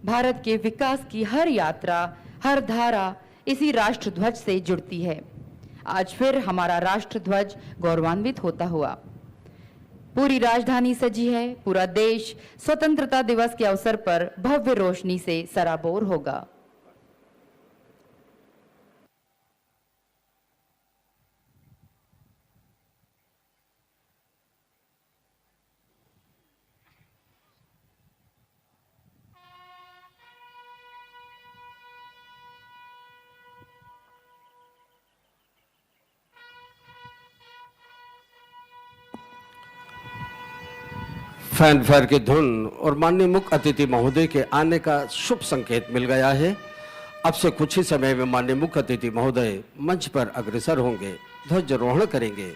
भारत के विकास की हर यात्रा, हर धारा इसी राष्ट्र ध्वज से जुड़ती है। आज फिर हमारा राष्ट्र ध्वज गौरवान्वित होता हुआ पूरी राजधानी सजी है। पूरा देश स्वतंत्रता दिवस के अवसर पर भव्य रोशनी से सराबोर होगा। फैनफेयर की धुन और माननीय मुख्य अतिथि महोदय के आने का शुभ संकेत मिल गया है। अब से कुछ ही समय में माननीय मुख्य अतिथि महोदय मंच पर अग्रसर होंगे, ध्वजारोहण करेंगे।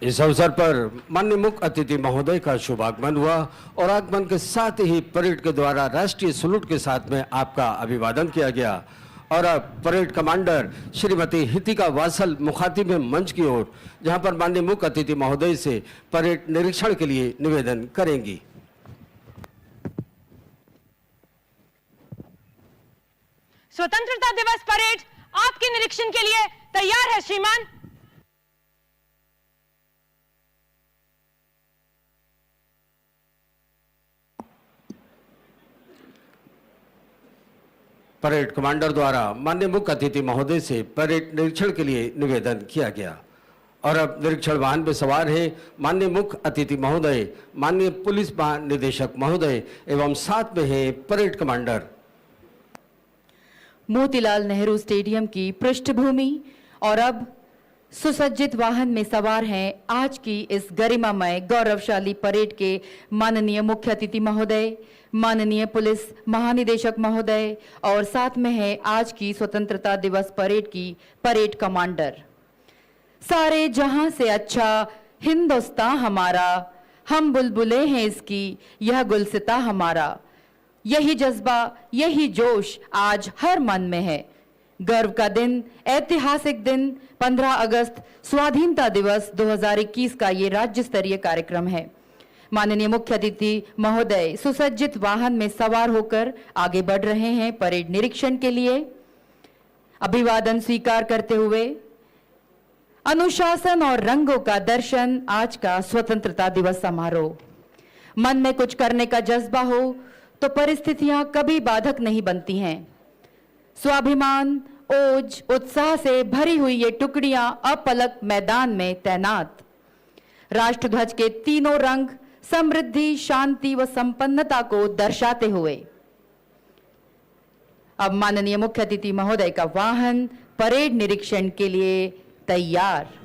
इस अवसर पर माननीय मुख्य अतिथि महोदय का शुभ आगमन हुआ और आगमन के साथ ही परेड के द्वारा राष्ट्रीय सलूट के साथ में आपका अभिवादन किया गया। और अब parade commander Shrimati Hitika vassal मुखातिब में मंच की ओर, जहां पर माननीय मुख्य अतिथि महोदय से परेड निरीक्षण के लिए निवेदन करेंगी। स्वतंत्रता दिवस परेड आपके निरीक्षण के लिए तैयार है श्रीमान। परेड कमांडर द्वारा माननीय मुख्य अतिथि महोदय से परेड निरीक्षण के लिए निवेदन किया गया। और अब निरीक्षण वाहन में सवार है माननीय मुख्य अतिथि महोदय, माननीय पुलिस महानिदेशक महोदय एवं साथ में है parade commander. Motilal Nehru stadium की पृष्ठभूमि और अब सुसज्जित वाहन में सवार हैं आज की इस गरिमामय गौरवशाली परेड के माननीय मुख्य अतिथि महोदय, माननीय पुलिस महानिदेशक महोदय और साथ में है आज की स्वतंत्रता दिवस परेड की परेड कमांडर। सारे जहां से अच्छा हिंदुस्तान हमारा, हम बुलबुलें हैं इसकी, यह गुलसिता हमारा। यही जज्बा, यही जोश आज हर मन में है। गर्व का दिन, ऐतिहासिक दिन 15 अगस्त स्वाधीनता दिवस 2021 का ये राज्य स्तरीय कार्यक्रम है। माननीय मुख्य अतिथि महोदय सुसज्जित वाहन में सवार होकर आगे बढ़ रहे हैं परेड निरीक्षण के लिए। अभिवादन स्वीकार करते हुए अनुशासन और रंगों का दर्शन आज का स्वतंत्रता दिवस समारोह। मन में कुछ करने का जज्बा हो तो परिस्थितियां कभी बाधक नहीं बनती हैं। स्वाभिमान, ओज, उत्साह से भरी हुई ये टुकड़ियां अपलक मैदान में तैनात। राष्ट्रध्वज के तीनों रंग समृद्धि, शांति व संपन्नता को दर्शाते हुए अब माननीय मुख्य अतिथि महोदय का वाहन परेड निरीक्षण के लिए तैयार।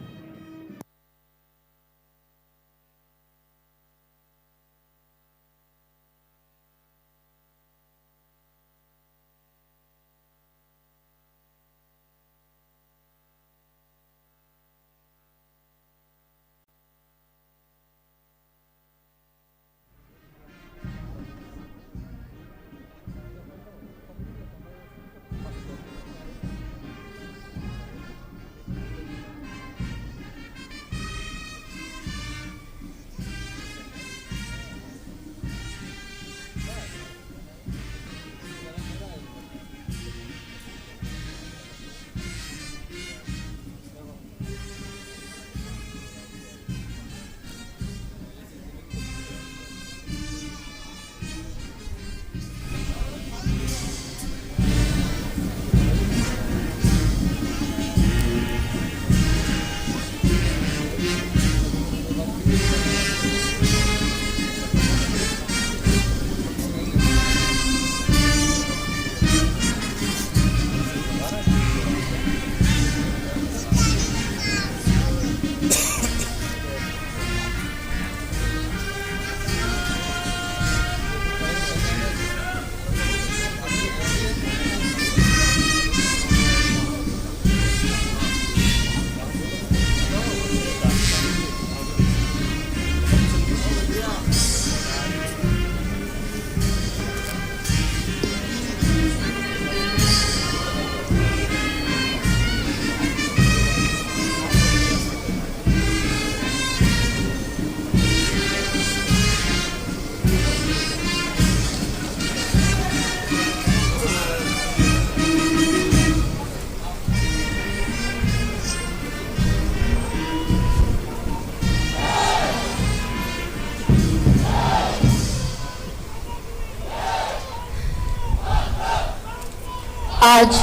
आज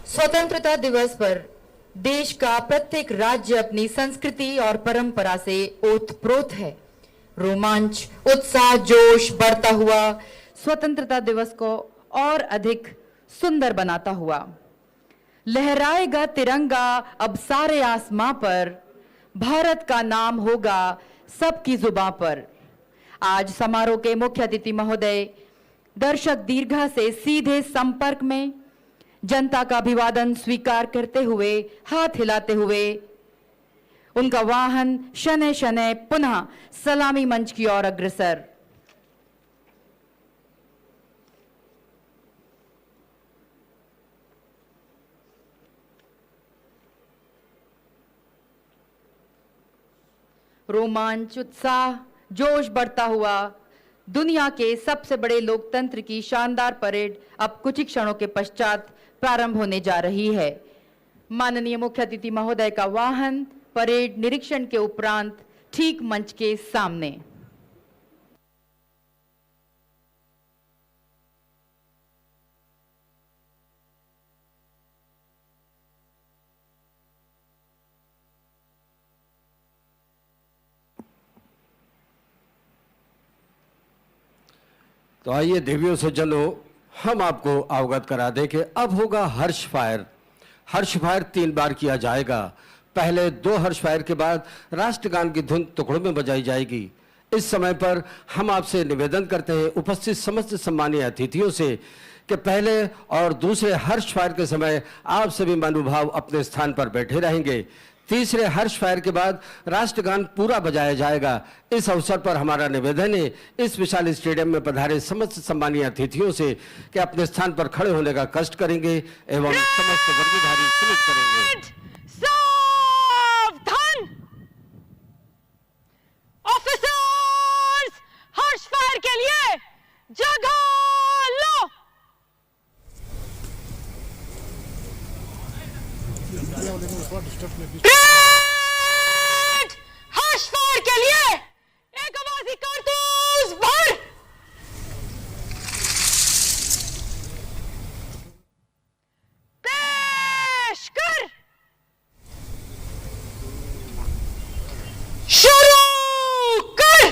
स्वतंत्रता दिवस पर देश का प्रत्येक राज्य अपनी संस्कृति और परंपरा से ओतप्रोत है। रोमांच, उत्साह, जोश बढ़ता हुआ स्वतंत्रता दिवस को और अधिक सुंदर बनाता हुआ लहराएगा तिरंगा अब सारे आसमां पर, भारत का नाम होगा सबकी जुबां पर। आज समारोह के मुख्य अतिथि महोदय दर्शक दीर्घा से सीधे संपर्क में जनता का अभिवादन स्वीकार करते हुए हाथ हिलाते हुए उनका वाहन शनय शनय पुनः सलामी मंच की ओर अग्रसर। रोमांच, उत्साह, जोश बढ़ता हुआ दुनिया के सबसे बड़े लोकतंत्र की शानदार परेड अब कुछ ही क्षणों के पश्चात प्रारंभ होने जा रही है। माननीय मुख्य अतिथि महोदय का वाहन परेड निरीक्षण के उपरांत ठीक मंच के सामने। तो आइए देवियों सज्जनों, हम आपको अवगत करा दें कि अब होगा हर्ष फायर। हर्ष फायर 3 बार किया जाएगा। पहले 2 हर्ष फायर के बाद राष्ट्रगान की धुन टुकड़ों में बजाई जाएगी। इस समय पर हम आपसे निवेदन करते हैं उपस्थित समस्त सम्मानीय अतिथियों से कि पहले और दूसरे हर्ष फायर के समय आप सभी महानुभाव अपने स्थान पर बैठे रहेंगे। तीसरे हर्ष फायर के बाद राष्ट्रगान पूरा बजाया जाएगा। इस अवसर पर हमारा निवेदन है इस विशाल स्टेडियम में पधारे समस्त सम्मानीय अतिथियों से कि अपने स्थान पर खड़े होने का कष्ट करेंगे एवं समस्त वर्दीधारी सलूट करेंगे। सावधान! ऑफिसर्स, हर्ष फायर के लिए जगह लो। हर्ष फायर के लिए एक आवाज़ी कारतूस भर। पेश कर। शुरू कर।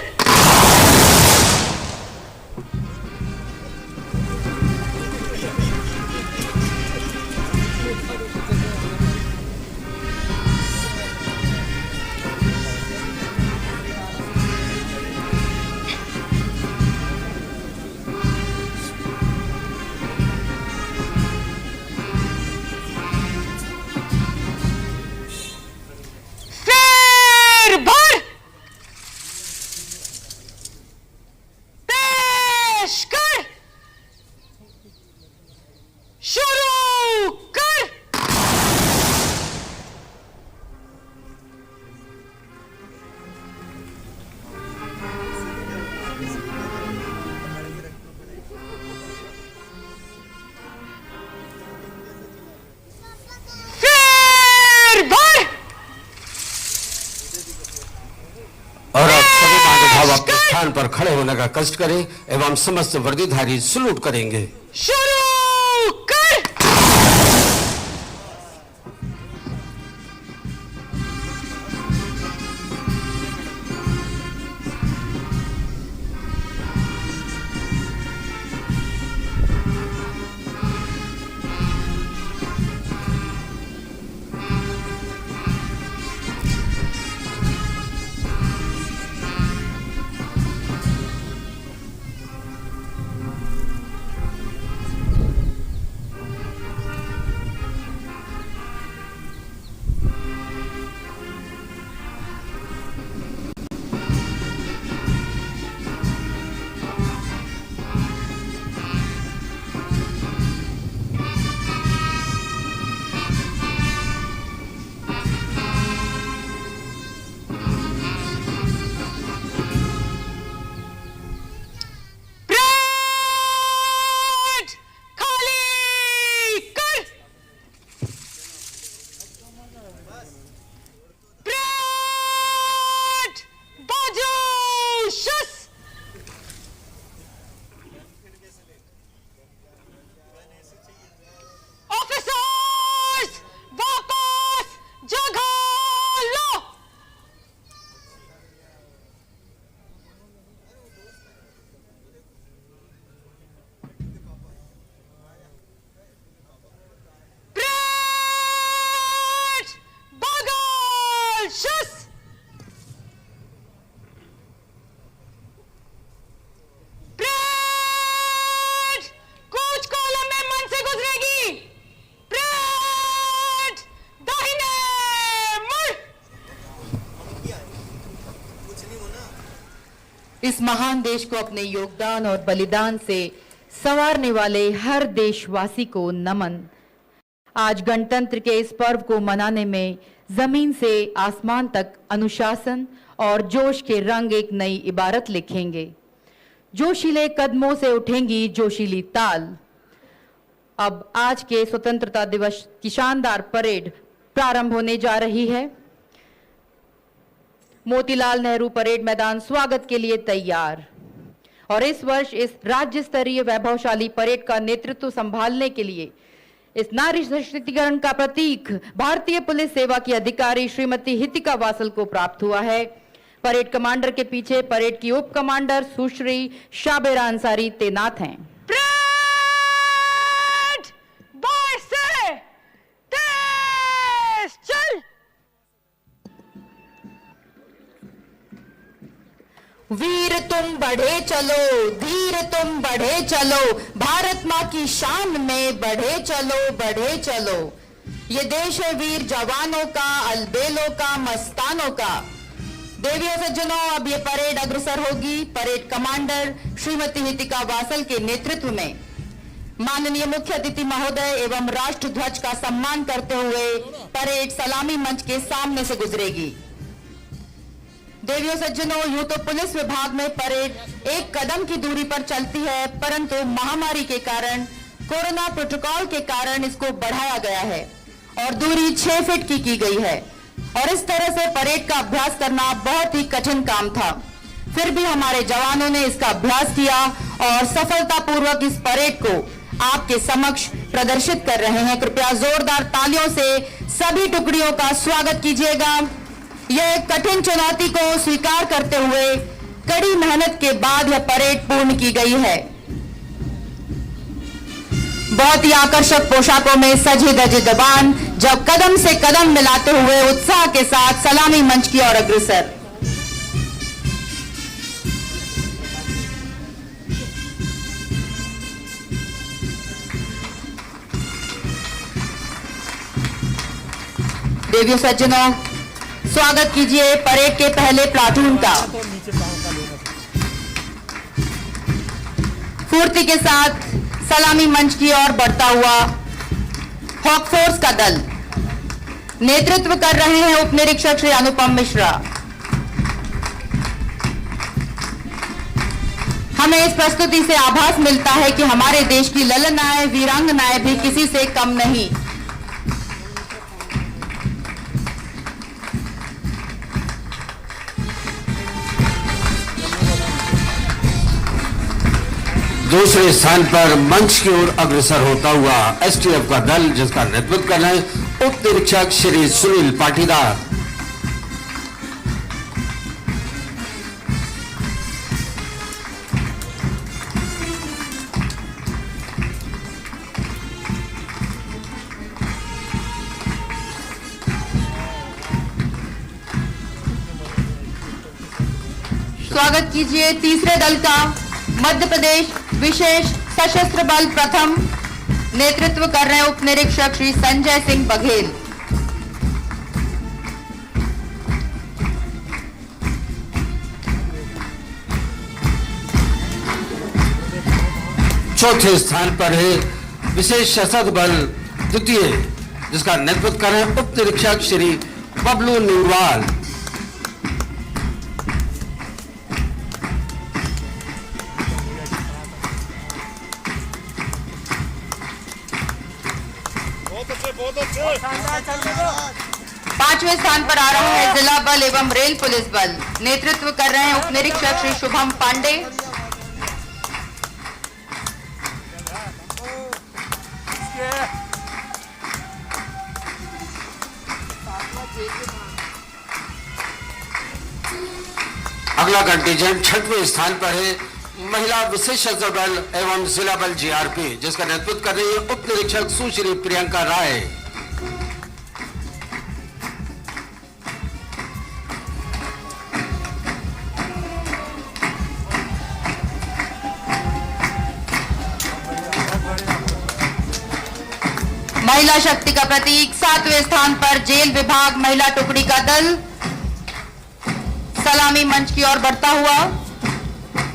स्थान पर खड़े होने का कष्ट करें एवं समस्त वर्दीधारी सलूट करेंगे। शुरू कर। इस महान देश को अपने योगदान और बलिदान से संवारने वाले हर देशवासी को नमन। आज गणतंत्र के इस पर्व को मनाने में जमीन से आसमान तक अनुशासन और जोश के रंग एक नई इबारत लिखेंगे। जोशीले कदमों से उठेंगी जोशीली ताल। अब आज के स्वतंत्रता दिवस की शानदार परेड प्रारंभ होने जा रही है। मोतीलाल नेहरू परेड मैदान स्वागत के लिए तैयार। और इस वर्ष इस राज्य स्तरीय वैभवशाली परेड का नेतृत्व संभालने के लिए इस नारी सशक्तिकरण का प्रतीक भारतीय पुलिस सेवा की अधिकारी श्रीमती हितिका वासल को प्राप्त हुआ है। परेड कमांडर के पीछे परेड की उप कमांडर सुश्री शाबेरा अंसारी तैनात हैं। परेड बाहर से तेज चल। वीर तुम बढ़े चलो, धीर तुम बढ़े चलो, भारत माँ की शान में बढ़े चलो, बढ़े चलो। ये देश है वीर जवानों का, अलबेलों का, मस्तानों का। देवियों सज्जनों, अब ये परेड अग्रसर होगी parade commander Shrimati Hitika vassal के नेतृत्व में। माननीय मुख्य अतिथि महोदय एवं राष्ट्र ध्वज का सम्मान करते हुए परेड सलामी मंच के सामने से गुजरेगी। देवियों सज्जनों, यूं तो पुलिस विभाग में परेड एक कदम की दूरी पर चलती है, परंतु महामारी के कारण, कोरोना प्रोटोकॉल के कारण इसको बढ़ाया गया है और दूरी 6 फीट की गई है। और इस तरह से परेड का अभ्यास करना बहुत ही कठिन काम था। फिर भी हमारे जवानों ने इसका अभ्यास किया और सफलतापूर्वक इस परेड को आपके समक्ष प्रदर्शित कर रहे हैं। कृपया जोरदार तालियों से सभी टुकड़ियों का स्वागत कीजिएगा। यह कठिन चुनौती को स्वीकार करते हुए कड़ी मेहनत के बाद यह परेड पूर्ण की गई है। बहुत ही आकर्षक पोशाकों में सजे धजे जवान जब कदम से कदम मिलाते हुए उत्साह के साथ सलामी मंच की ओर अग्रसर। देवियों सज्जनों, स्वागत कीजिए परेड के पहले प्लाटून का। फुर्ती के साथ सलामी मंच की ओर बढ़ता हुआ हॉक फोर्स का दल नेतृत्व कर रहे हैं उप निरीक्षक श्री अनुपम मिश्रा। हमें इस प्रस्तुति से आभास मिलता है कि हमारे देश की ललनाएं, वीरांगनाएं भी किसी से कम नहीं। दूसरे स्थान पर मंच की ओर अग्रसर होता हुआ एसटीएफ का दल, जिसका नेतृत्व कर रहे हैं उप निरीक्षक श्री सुनील पाटीदार। स्वागत कीजिए तीसरे दल का। मध्य प्रदेश विशेष सशस्त्र बल प्रथम, नेतृत्व कर रहे हैं उप निरीक्षक श्री संजय सिंह बघेल। चौथे स्थान पर है विशेष सशस्त्र बल द्वितीय, जिसका नेतृत्व कर रहे हैं उप निरीक्षक श्री बबलू नीरवाल। पांचवें स्थान पर आ रहा है जिला बल एवं रेल पुलिस बल, नेतृत्व कर रहे हैं उप निरीक्षक श्री शुभम पांडे। अगला कंटीजेंट छठवें स्थान पर है महिला विशेष सशस्त्र बल एवं जिला बल जीआरपी, जिसका नेतृत्व कर रही है उप निरीक्षक सुश्री प्रियंका राय। महिला शक्ति का प्रतीक सातवें स्थान पर जेल विभाग महिला टुकड़ी का दल सलामी मंच की ओर बढ़ता हुआ,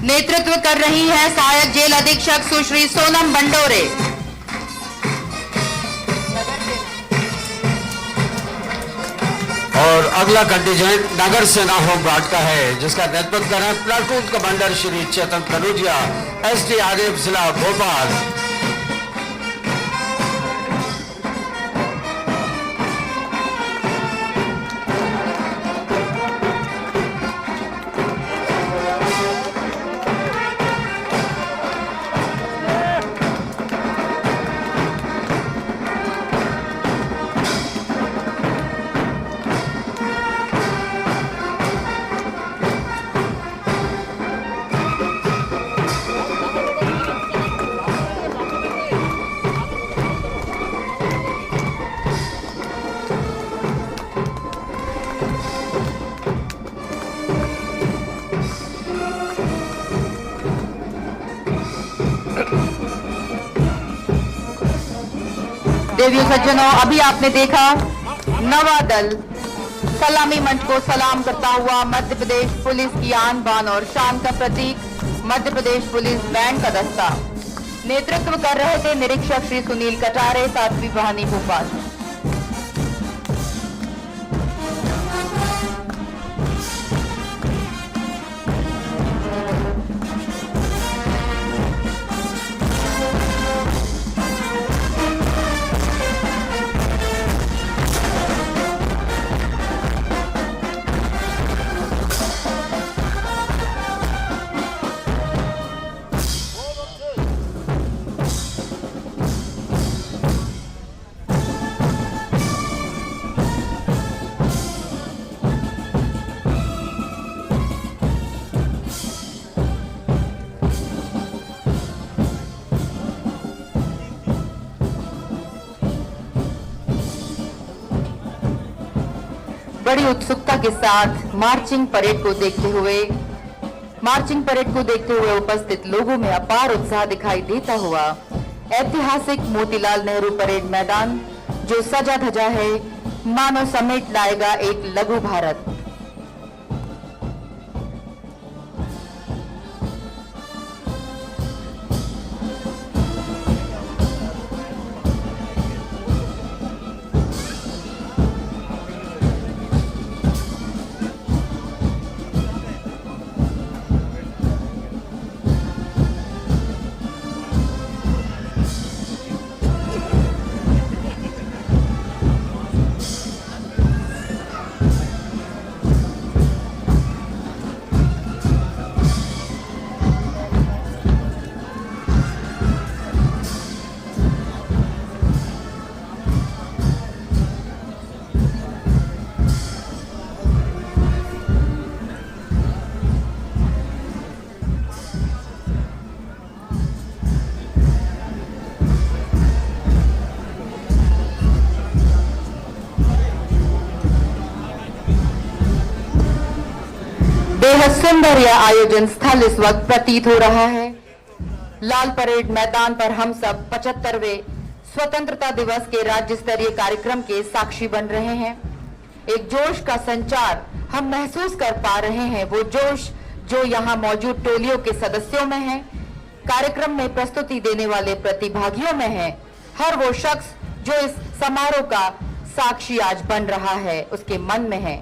नेतृत्व कर रही है सहायक जेल अधीक्षक सुश्री सोनम बंडोरे। और अगला कंटीजेंट नगर सेना होमगार्ड का है, जिसका नेतृत्व कर रहे हैं प्लाटून कमांडर श्री चेतन कनौजिया, एसडीआरएफ जिला भोपाल। देवियों सज्जनों, अभी आपने देखा नवा दल सलामी मंच को सलाम करता हुआ मध्य प्रदेश पुलिस की आन बान और शान का प्रतीक मध्य प्रदेश पुलिस बैंड का दस्ता। नेतृत्व कर रहे थे निरीक्षक श्री सुनील कटारे, 7वीं वाहिनी भोपाल। बड़ी उत्सुकता के साथ मार्चिंग परेड को देखते हुए उपस्थित लोगों में अपार उत्साह दिखाई देता हुआ ऐतिहासिक मोतीलाल नेहरू परेड मैदान जो सजा धजा है, मानो समेट लाएगा एक लघु भारत। सुंदर यह आयोजन स्थल इस वक्त प्रतीत हो रहा है। लाल परेड मैदान पर हम सब 75वें स्वतंत्रता दिवस के राज्य स्तरीय कार्यक्रम के साक्षी बन रहे हैं। एक जोश का संचार हम महसूस कर पा रहे हैं, वो जोश जो यहाँ मौजूद टोलियों के सदस्यों में है, कार्यक्रम में प्रस्तुति देने वाले प्रतिभागियों में है। हर वो शख्स जो इस समारोह का साक्षी आज बन रहा है, उसके मन में है।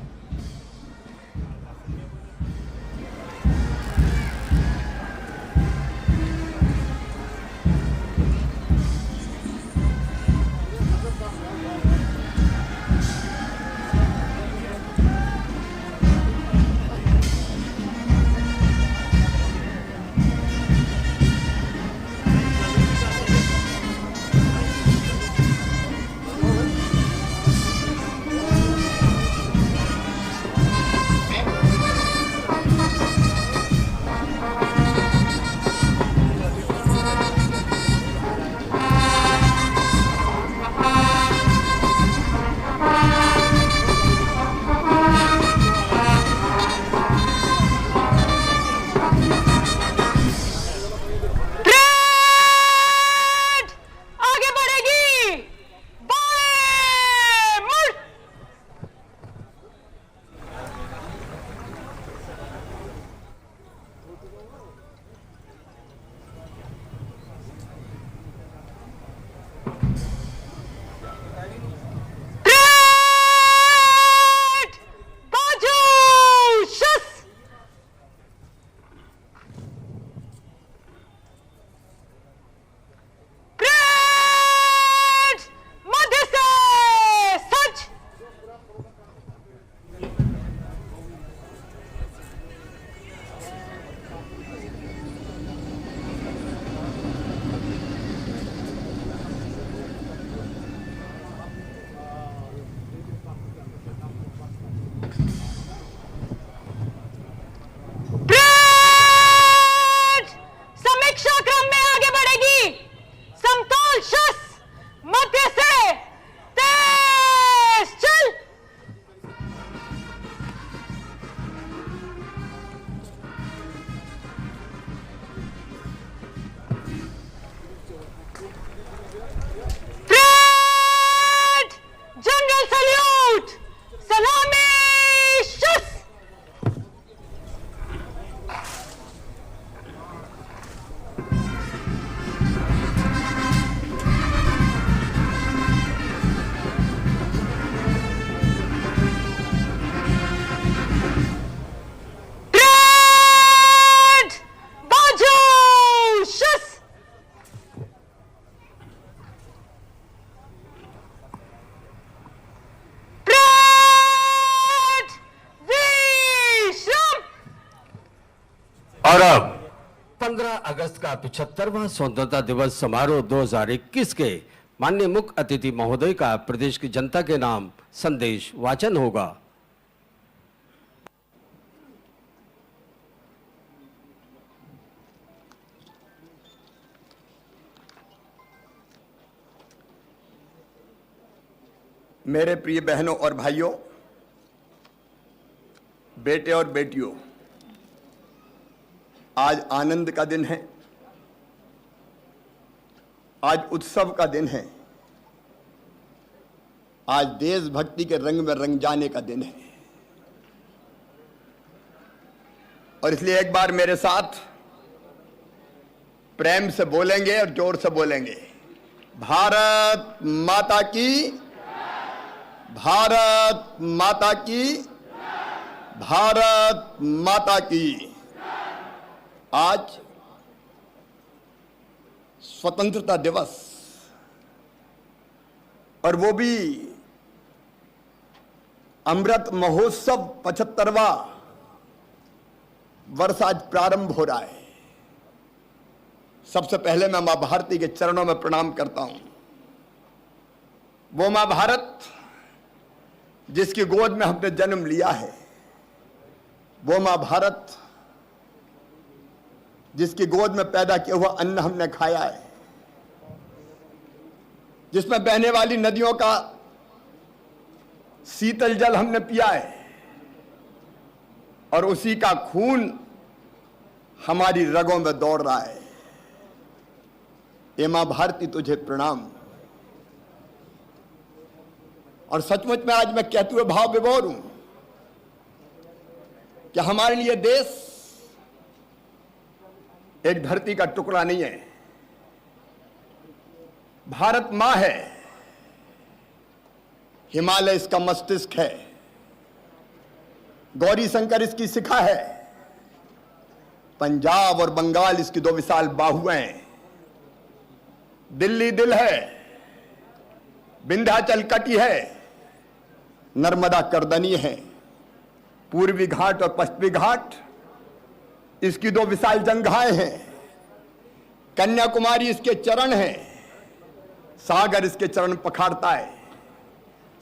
और अब 15 अगस्त का 75वां स्वतंत्रता दिवस समारोह 2021 के माननीय मुख्य अतिथि महोदय का प्रदेश की जनता के नाम संदेश वाचन होगा। मेरे प्रिय बहनों और भाइयों, बेटे और बेटियों, आज आनंद का दिन है, आज उत्सव का दिन है, आज देशभक्ति के रंग में रंग जाने का दिन है। और इसलिए एक बार मेरे साथ प्रेम से बोलेंगे और जोर से बोलेंगे, भारत माता की, भारत माता की, भारत माता की। आज स्वतंत्रता दिवस, और वो भी अमृत महोत्सव 75वां वर्ष आज प्रारंभ हो रहा है। सबसे पहले मैं मां भारती के चरणों में प्रणाम करता हूं। वो मां भारत जिसकी गोद में हमने जन्म लिया है, वो मां भारत जिसकी गोद में पैदा किया हुआ अन्न हमने खाया है, जिसमें बहने वाली नदियों का शीतल जल हमने पिया है, और उसी का खून हमारी रगों में दौड़ रहा है। ए मां भारती तुझे प्रणाम। और सचमुच में आज मैं कहते हुए भाव विभोर हूं कि हमारे लिए देश एक धरती का टुकड़ा नहीं है। भारत मां है, हिमालय इसका मस्तिष्क है, गौरी शंकर इसकी शिखा है, पंजाब और बंगाल इसकी दो विशाल बाहुएं हैं, दिल्ली दिल है, विंध्याचल कटी है, नर्मदा करदनी है, पूर्वी घाट और पश्चिमी घाट इसकी दो विशाल जंघाएं हैं, कन्याकुमारी इसके चरण हैं, सागर इसके चरण पखारता है,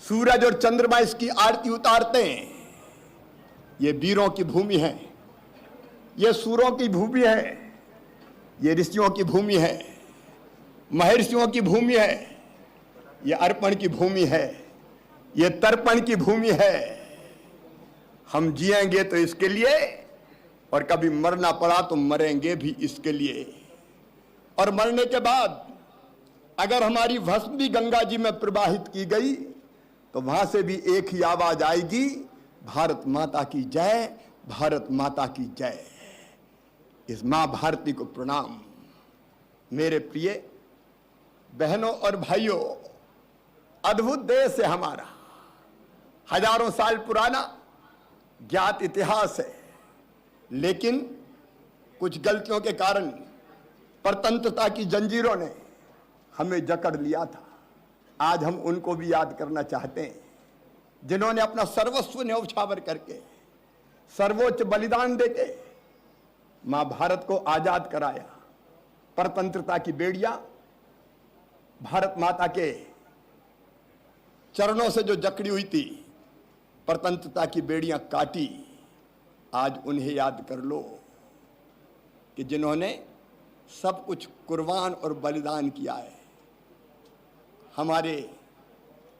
सूरज और चंद्रमा इसकी आरती उतारते हैं। ये वीरों की भूमि है, ये सूरों की भूमि है, ये ऋषियों की भूमि है, महर्षियों की भूमि है, ये अर्पण की भूमि है, ये तर्पण की भूमि है। हम जिएंगे तो इसके लिए, और कभी मरना पड़ा तो मरेंगे भी इसके लिए। और मरने के बाद अगर हमारी भस्म भी गंगा जी में प्रवाहित की गई तो वहां से भी एक ही आवाज आएगी, भारत माता की जय, भारत माता की जय। इस मां भारती को प्रणाम। मेरे प्रिय बहनों और भाइयों, अद्भुत देश है हमारा, हजारों साल पुराना ज्ञात इतिहास है, लेकिन कुछ गलतियों के कारण परतंत्रता की जंजीरों ने हमें जकड़ लिया था। आज हम उनको भी याद करना चाहते हैं जिन्होंने अपना सर्वस्व न्यौछावर करके, सर्वोच्च बलिदान देके मां भारत को आजाद कराया। परतंत्रता की बेड़ियां भारत माता के चरणों से जो जकड़ी हुई थी, परतंत्रता की बेड़ियां काटी। आज उन्हें याद कर लो कि जिन्होंने सब कुछ कुर्बान और बलिदान किया है। हमारे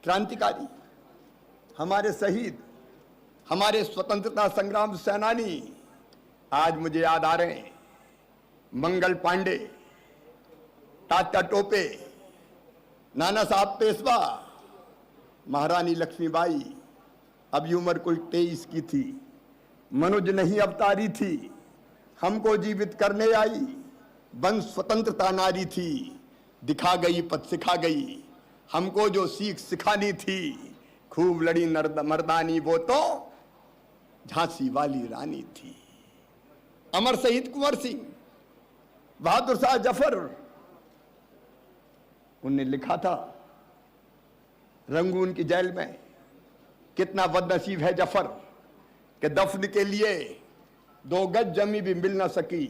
क्रांतिकारी, हमारे शहीद, हमारे स्वतंत्रता संग्राम सेनानी आज मुझे याद आ रहे हैं। मंगल पांडे, तात्या टोपे, नाना साहब पेशवा, महारानी लक्ष्मीबाई, अभी उम्र कुल 23 की थी, मनुज नहीं अवतारी थी, हमको जीवित करने आई, वंश स्वतंत्रता नारी थी, दिखा गई पथ सिखा गई, हमको जो सीख सिखानी थी, खूब लड़ी मर्दानी, वो तो झांसी वाली रानी थी। अमर शहीद कुंवर सिंह, बहादुर शाह जफर, उनने लिखा था रंगून की जेल में, कितना बदनसीब है जफर कि दफन के लिए 2 गज जमी भी मिल ना सकी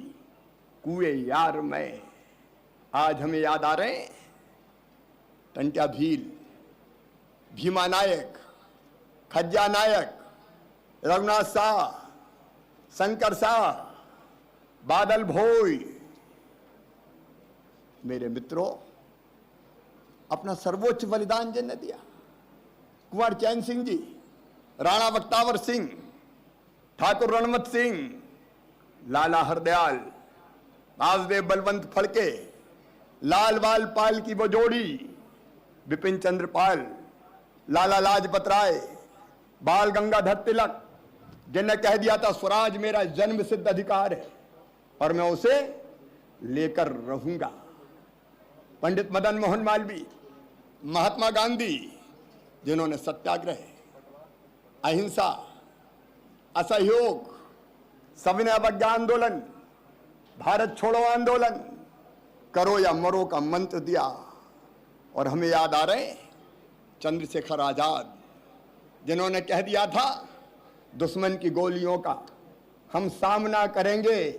कुएं यार में। आज हमें याद आ रहे हैं टंट्या भील, भीमा नायक, खज्जा नायक, रघुनाथ शाह, शंकर शाह, बादल भोई। मेरे मित्रों, अपना सर्वोच्च बलिदान जिन्होंने दिया, कुंवर चैन सिंह जी, राणा बख्तावर सिंह, ठाकुर रणमत सिंह, लाला हरदयाल, वासुदेव बलवंत फड़के, लाल बाल पाल की वो जोड़ी, बिपिन चंद्र पाल, लाला लाजपत राय, बाल गंगाधर तिलक, जिन्हें कह दिया था स्वराज मेरा जन्म सिद्ध अधिकार है और मैं उसे लेकर रहूंगा। पंडित मदन मोहन मालवीय, महात्मा गांधी, जिन्होंने सत्याग्रह, अहिंसा, असहयोग, सविनय अवज्ञा आंदोलन, भारत छोड़ो आंदोलन, करो या मरो का मंत्र दिया। और हमें याद आ रहे चंद्रशेखर आजाद, जिन्होंने कह दिया था दुश्मन की गोलियों का हम सामना करेंगे,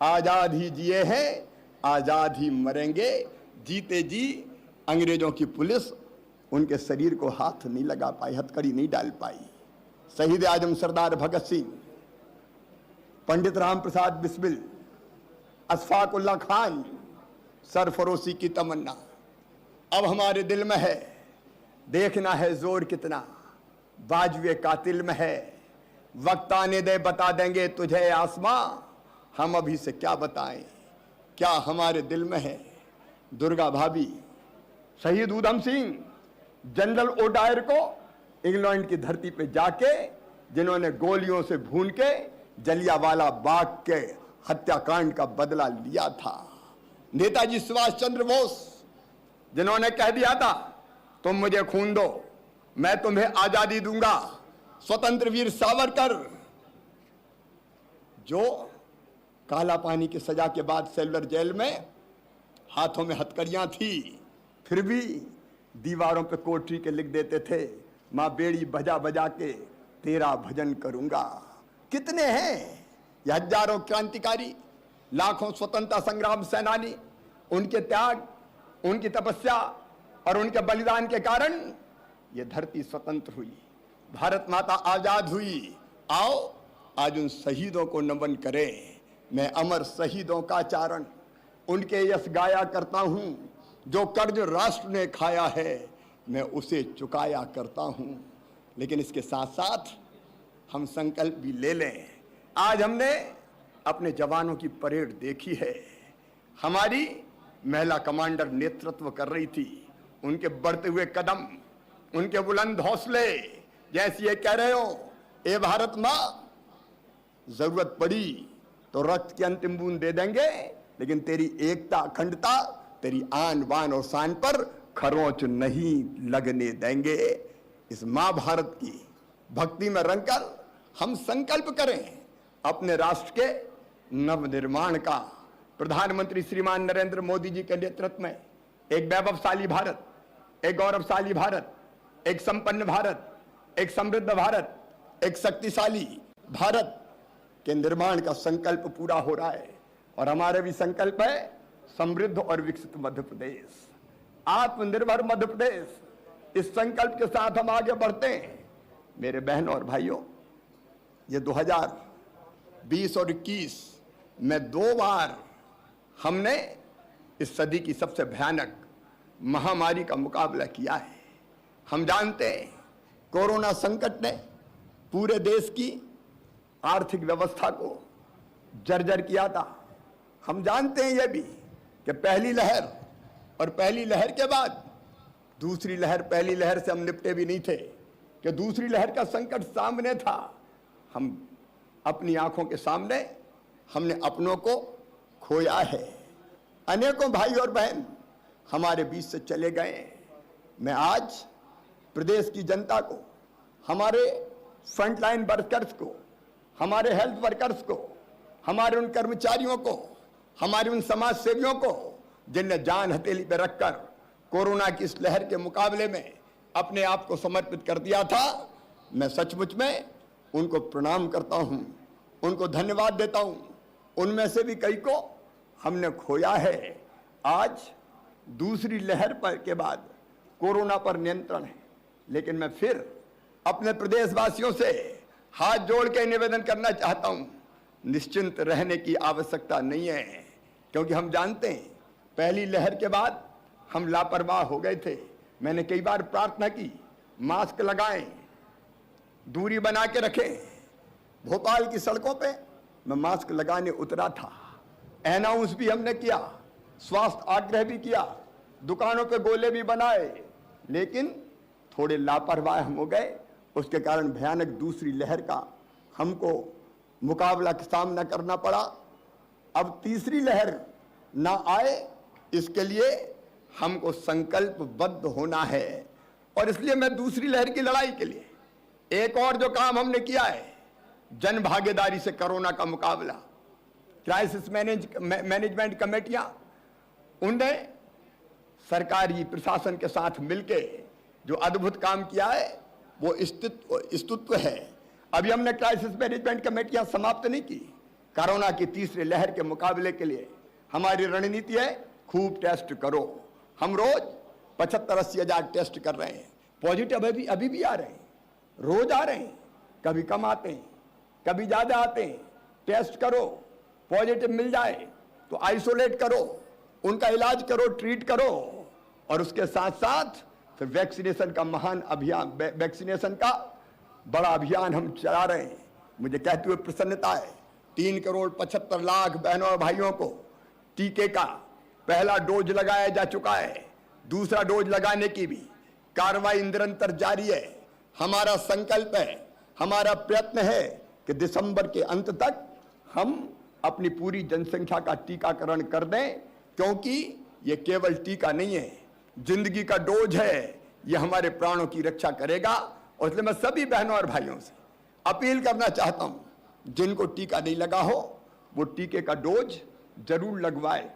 आजाद ही जिए हैं, आजाद ही मरेंगे। जीते जी अंग्रेजों की पुलिस उनके शरीर को हाथ नहीं लगा पाई, हथकड़ी नहीं डाल पाई। शहीद आजम सरदार भगत सिंह, पंडित राम प्रसाद बिस्मिल, अशफाक उल्लाह खान, सरफरोशी की तमन्ना अब हमारे दिल में है। देखना है जोर कितना बाजुए कातिल में है, वक्त आने दे बता देंगे तुझे आसमां, हम अभी से क्या बताएं क्या हमारे दिल में है। दुर्गा भाभी, शहीद ऊधम सिंह, जनरल ओडायर को इंग्लैंड की धरती पे जाके जिन्होंने गोलियों से भून के जलियांवाला बाग के हत्याकांड का बदला लिया था। नेताजी सुभाष चंद्र बोस, जिन्होंने कह दिया था तुम मुझे खून दो मैं तुम्हें आजादी दूंगा। स्वतंत्र वीर सावरकर, जो काला पानी की सजा के बाद सेलुलर जेल में हाथों में हथकड़ियां थी, फिर भी दीवारों पे कोठरी के लिख देते थे मां बेड़ी बजा बजा के तेरा भजन करूंगा। कितने हैं ये हजारों क्रांतिकारी, लाखों स्वतंत्रता संग्राम सेनानी, उनके त्याग, उनकी तपस्या और उनके बलिदान के कारण ये धरती स्वतंत्र हुई, भारत माता आजाद हुई। आओ आज उन शहीदों को नमन करें। मैं अमर शहीदों का चारण उनके यश गाया करता हूं, जो कर्ज राष्ट्र ने खाया है मैं उसे चुकाया करता हूं। लेकिन इसके साथ साथ हम संकल्प भी ले लें। आज हमने अपने जवानों की परेड देखी है। हमारी महिला कमांडर नेतृत्व कर रही थी, उनके बढ़ते हुए कदम, उनके बुलंद हौसले, जैसे ये कह रहे हो ए भारत मां, जरूरत पड़ी तो रक्त की अंतिम बूंद दे देंगे, लेकिन तेरी एकता, अखंडता, तेरी आन बान और शान पर खरोंच नहीं लगने देंगे। इस मां भारत की भक्ति में रंगकर हम संकल्प करें अपने राष्ट्र के नवनिर्माण का। प्रधानमंत्री श्रीमान नरेंद्र मोदी जी के नेतृत्व में एक वैभवशाली भारत, एक गौरवशाली भारत, एक संपन्न भारत, एक समृद्ध भारत, एक शक्तिशाली भारत के निर्माण का संकल्प पूरा हो रहा है। और हमारे भी संकल्प है समृद्ध और विकसित मध्य प्रदेश, आत्मनिर्भर मध्य प्रदेश। इस संकल्प के साथ हम आगे बढ़ते हैं। मेरे बहनों और भाइयों, ये 2020 और 21 में 2 बार हमने इस सदी की सबसे भयानक महामारी का मुकाबला किया है। हम जानते हैं कोरोना संकट ने पूरे देश की आर्थिक व्यवस्था को जर्जर किया था। हम जानते हैं यह भी कि पहली लहर और पहली लहर के बाद दूसरी लहर, पहली लहर से हम निपटे भी नहीं थे कि दूसरी लहर का संकट सामने था। हम अपनी आंखों के सामने हमने अपनों को खोया है। अनेकों भाई और बहन हमारे बीच से चले गए। मैं आज प्रदेश की जनता को, हमारे फ्रंटलाइन वर्कर्स को, हमारे हेल्थ वर्कर्स को, हमारे उन कर्मचारियों को, हमारे उन समाज सेवियों को जिनने जान हथेली पर रखकर कोरोना की इस लहर के मुकाबले में अपने आप को समर्पित कर दिया था, मैं सचमुच में उनको प्रणाम करता हूं, उनको धन्यवाद देता हूं। उनमें से भी कई को हमने खोया है। आज दूसरी लहर पर के बाद कोरोना पर नियंत्रण है, लेकिन मैं फिर अपने प्रदेशवासियों से हाथ जोड़ के निवेदन करना चाहता हूं, निश्चिंत रहने की आवश्यकता नहीं है, क्योंकि हम जानते हैं पहली लहर के बाद हम लापरवाह हो गए थे। मैंने कई बार प्रार्थना की, मास्क लगाएं, दूरी बना के रखें। भोपाल की सड़कों पे मैं मास्क लगाने उतरा था, अनाउंस भी हमने किया, स्वास्थ्य आग्रह भी किया, दुकानों पे गोले भी बनाए, लेकिन थोड़े लापरवाह हम हो गए। उसके कारण भयानक दूसरी लहर का हमको मुकाबला का सामना करना पड़ा। अब तीसरी लहर ना आए, इसके लिए हमको संकल्पबद्ध होना है। और इसलिए मैं दूसरी लहर की लड़ाई के लिए एक और जो काम हमने किया है, जन भागीदारी से कोरोना का मुकाबला, क्राइसिस मैनेजमेंट कमेटियां, उनने सरकारी प्रशासन के साथ मिलके जो अद्भुत काम किया है वो स्तुत्व है। अभी हमने क्राइसिस मैनेजमेंट कमेटियां समाप्त नहीं की। कोरोना की तीसरी लहर के मुकाबले के लिए हमारी रणनीति है खूब टेस्ट करो। हम रोज 75-80 हजार टेस्ट कर रहे हैं। पॉजिटिव अभी भी आ रहे हैं, रोज आ रहे हैं, कभी कम आते हैं, कभी ज्यादा आते हैं। टेस्ट करो, पॉजिटिव मिल जाए तो आइसोलेट करो, उनका इलाज करो, ट्रीट करो। और उसके साथ साथ फिर वैक्सीनेशन का महान अभियान, वैक्सीनेशन का बड़ा अभियान हम चला रहे हैं। मुझे कहते हुए प्रसन्नता है 3,75,00,000 बहनों और भाइयों को टीके का पहला डोज लगाया जा चुका है। दूसरा डोज लगाने की भी कार्रवाई निरंतर जारी है। हमारा संकल्प है, हमारा प्रयत्न है कि दिसंबर के अंत तक हम अपनी पूरी जनसंख्या का टीकाकरण कर दें, क्योंकि ये केवल टीका नहीं है, जिंदगी का डोज है। ये हमारे प्राणों की रक्षा करेगा। और इसलिए मैं सभी बहनों और भाइयों से अपील करना चाहता हूं, जिनको टीका नहीं लगा हो वो टीके का डोज जरूर लगवाए।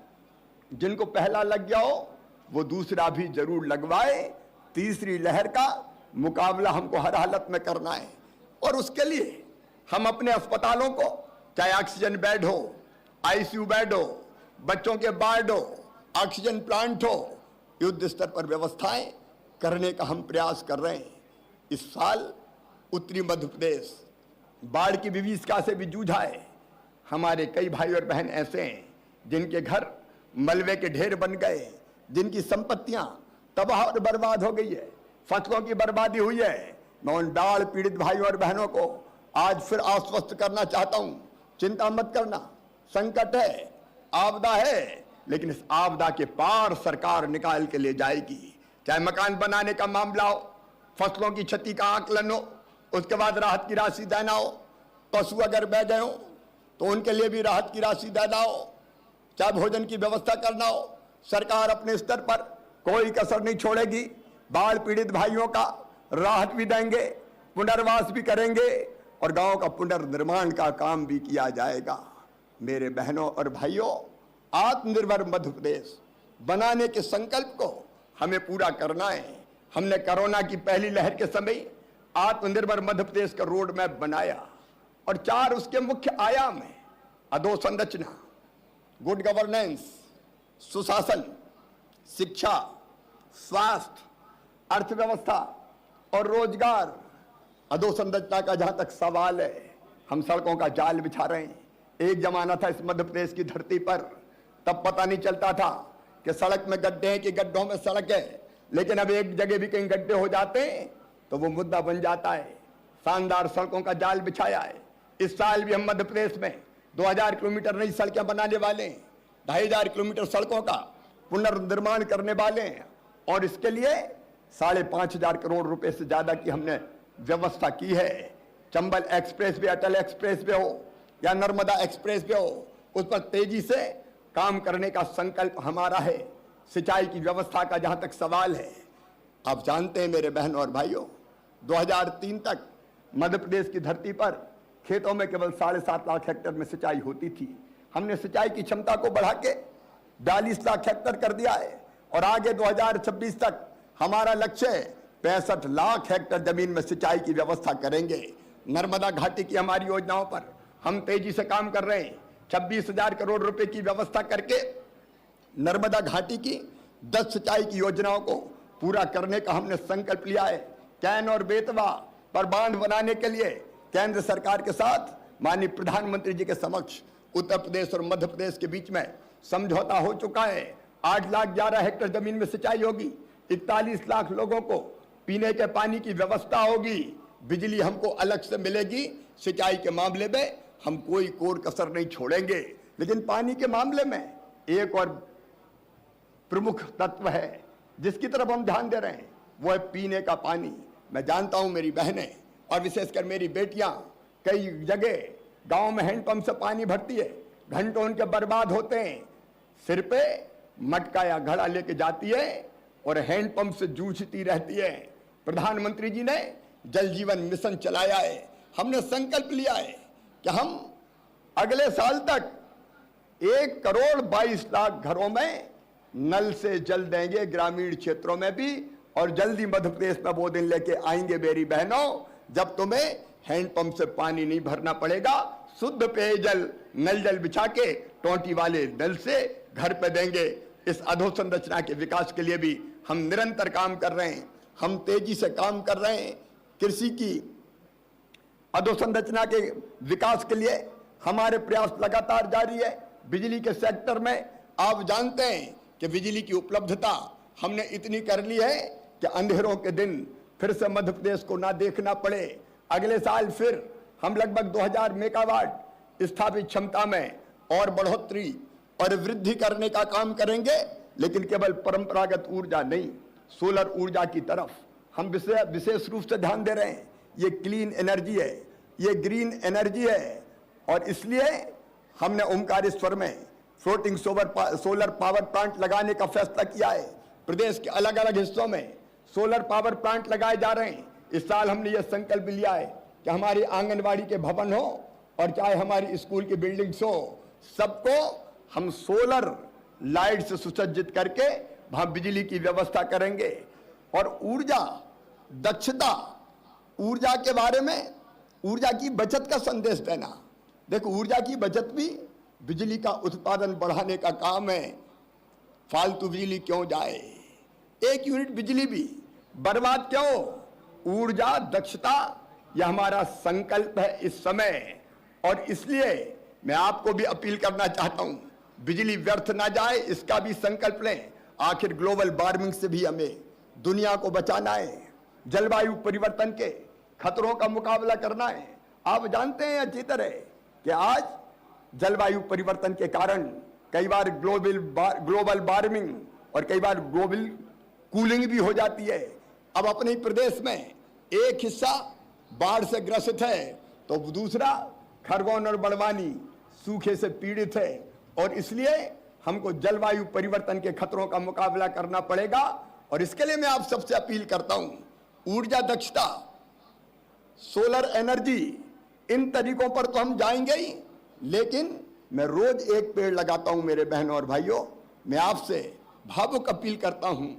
जिनको पहला लग गया हो वो दूसरा भी जरूर लगवाए। तीसरी लहर का मुकाबला हमको हर हालत में करना है और उसके लिए हम अपने अस्पतालों को, चाहे ऑक्सीजन बेड हो, आईसीयू बेड हो, बच्चों के वार्ड हो, ऑक्सीजन प्लांट हो, युद्ध स्तर पर व्यवस्थाएं करने का हम प्रयास कर रहे हैं। इस साल उत्तरी मध्य प्रदेश बाढ़ की विभीषिका से भी जूझा है। हमारे कई भाई और बहन ऐसे हैं जिनके घर मलबे के ढेर बन गए, जिनकी संपत्तियां तबाह और बर्बाद हो गई है, फसलों की बर्बादी हुई है। मैं उन बाढ़ पीड़ित भाइयों और बहनों को आज फिर आश्वस्त करना चाहता हूं, चिंता मत करना। संकट है, आपदा है, लेकिन इस आपदा के पार सरकार निकाल के ले जाएगी। चाहे मकान बनाने का मामला हो, फसलों की क्षति का आकलन हो, उसके बाद राहत की राशि देना हो, पशु अगर बह गए हो तो उनके लिए भी राहत की राशि देना हो, चाहे भोजन की व्यवस्था करना हो, सरकार अपने स्तर पर कोई कसर नहीं छोड़ेगी। बाढ़ पीड़ित भाइयों का राहत भी देंगे, पुनर्वास भी करेंगे और गांव का पुनर्निर्माण का काम भी किया जाएगा। मेरे बहनों और भाइयों, आत्मनिर्भर मध्य प्रदेश बनाने के संकल्प को हमें पूरा करना है। हमने कोरोना की पहली लहर के समय आत्मनिर्भर मध्य प्रदेश का रोड मैप बनाया और 4 उसके मुख्य आयाम हैं: अधोसंरचना, गुड गवर्नेंस, सुशासन, शिक्षा, स्वास्थ्य, अर्थव्यवस्था और रोजगार। अधोसंरचना का जहां तक सवाल है, हम सड़कों का जाल बिछा रहे हैं। एक जमाना था इस मध्य प्रदेश की धरती पर, तब पता नहीं चलता था कि सड़क में गड्ढे हैं कि गड्ढों में सड़क है, लेकिन अब एक जगह भी कहीं गड्ढे हो जाते हैं तो वो मुद्दा बन जाता है। शानदार सड़कों का जाल बिछाया है। इस साल भी हम मध्य प्रदेश में 2000 किलोमीटर नई सड़कें बनाने वाले हैं, 2500 किलोमीटर सड़कों का पुनर्निर्माण करने वाले हैं और इसके लिए 5,500 करोड़ रुपए से ज्यादा की हमने व्यवस्था की है। चंबल एक्सप्रेस वे, अटल एक्सप्रेस वे हो या नर्मदा एक्सप्रेस वे हो, उस पर तेजी से काम करने का संकल्प हमारा है। सिंचाई की व्यवस्था का जहां तक सवाल है, आप जानते हैं मेरे बहनों और भाइयों, 2003 तक मध्य प्रदेश की धरती पर खेतों में केवल 7.5 लाख हेक्टेयर में सिंचाई होती थी। हमने सिंचाई की क्षमता को बढ़ा के 42 लाख हेक्टेयर कर दिया है और आगे 2026 तक हमारा लक्ष्य है 65 लाख हेक्टेयर जमीन में सिंचाई की व्यवस्था करेंगे। नर्मदा घाटी की हमारी योजनाओं पर हम तेजी से काम कर रहे हैं। 26,000 करोड़ रुपए की व्यवस्था करके नर्मदा घाटी की 10 सिंचाई की योजनाओं को पूरा करने का हमने संकल्प लिया है। कैन और बेतवा पर बांध बनाने के लिए केंद्र सरकार के साथ माननीय प्रधानमंत्री जी के समक्ष उत्तर प्रदेश और मध्य प्रदेश के बीच में समझौता हो चुका है। 8,11,000 हेक्टेयर जमीन में सिंचाई होगी, 41 लाख लोगों को पीने के पानी की व्यवस्था होगी, बिजली हमको अलग से मिलेगी। सिंचाई के मामले में हम कोई कोर कसर नहीं छोड़ेंगे। लेकिन पानी के मामले में एक और प्रमुख तत्व है जिसकी तरफ हम ध्यान दे रहे हैं, वो है पीने का पानी। मैं जानता हूं मेरी बहनें और विशेषकर मेरी बेटियां कई जगह गांव में हैंडपंप से पानी भरती है, घंटों उनके बर्बाद होते हैं, सिर पे मटका या घड़ा लेके जाती है और हैंडपंप से जूझती रहती है। प्रधानमंत्री जी ने जल जीवन मिशन चलाया है। हमने संकल्प लिया है कि हम अगले साल तक 1,22,00,000 घरों में नल से जल देंगे, ग्रामीण क्षेत्रों में भी। और जल्दी मध्य प्रदेश में वो दिन लेके आएंगे मेरी बहनों, जब तुम्हें हैंडपंप से पानी नहीं भरना पड़ेगा, शुद्ध पेयजल नल जल बिछा के टोंटी वाले नल से घर पे देंगे। इस अधोसंरचना के विकास के लिए भी हम निरंतर काम कर रहे हैं। हम तेजी से काम कर रहे हैं। कृषि की अधोसंरचना के विकास के लिए हमारे प्रयास लगातार जारी है। बिजली के सेक्टर में आप जानते हैं कि बिजली की उपलब्धता हमने इतनी कर ली है कि अंधेरों के दिन फिर से मध्य प्रदेश को ना देखना पड़े। अगले साल फिर हम लगभग 2000 मेगावाट स्थापित क्षमता में और बढ़ोतरी और वृद्धि करने का काम करेंगे, लेकिन केवल परंपरागत ऊर्जा नहीं, सोलर ऊर्जा की तरफ हम विशेष रूप से ध्यान दे रहे हैं। ये क्लीन एनर्जी है, ये ग्रीन एनर्जी है, और इसलिए हमने ओमकारेश्वर में फ्लोटिंग सोलर पावर प्लांट लगाने का फैसला किया है। प्रदेश के अलग अलग हिस्सों में सोलर पावर प्लांट लगाए जा रहे हैं। इस साल हमने ये संकल्प लिया है कि हमारी आंगनवाड़ी के भवन हो और चाहे हमारी स्कूल की बिल्डिंग्स हो, सबको हम सोलर लाइट से सुसज्जित करके वहां बिजली की व्यवस्था करेंगे। और ऊर्जा दक्षता, ऊर्जा के बारे में ऊर्जा की बचत का संदेश देना। देखो, ऊर्जा की बचत भी बिजली का उत्पादन बढ़ाने का काम है। फालतू बिजली क्यों जाए, एक यूनिट बिजली भी बर्बाद क्यों। ऊर्जा दक्षता यह हमारा संकल्प है इस समय, और इसलिए मैं आपको भी अपील करना चाहता हूं, बिजली व्यर्थ ना जाए, इसका भी संकल्प लें। आखिर ग्लोबल वार्मिंग से भी हमें दुनिया को बचाना है, जलवायु परिवर्तन के खतरों का मुकाबला करना है। आप जानते हैं अच्छी तरह कि आज जलवायु परिवर्तन के कारण कई बार ग्लोबल वार्मिंग और कई बार ग्लोबल कूलिंग भी हो जाती है। अब अपने ही प्रदेश में एक हिस्सा बाढ़ से ग्रसित है, तो दूसरा खरगोन और बड़वानी सूखे से पीड़ित है, और इसलिए हमको जलवायु परिवर्तन के खतरों का मुकाबला करना पड़ेगा। और इसके लिए मैं आप सबसे अपील करता हूं, ऊर्जा दक्षता, सोलर एनर्जी, इन तरीकों पर तो हम जाएंगे ही, लेकिन मैं रोज एक पेड़ लगाता हूं। मेरे बहनों और भाइयों, मैं आपसे भावुक अपील करता हूं,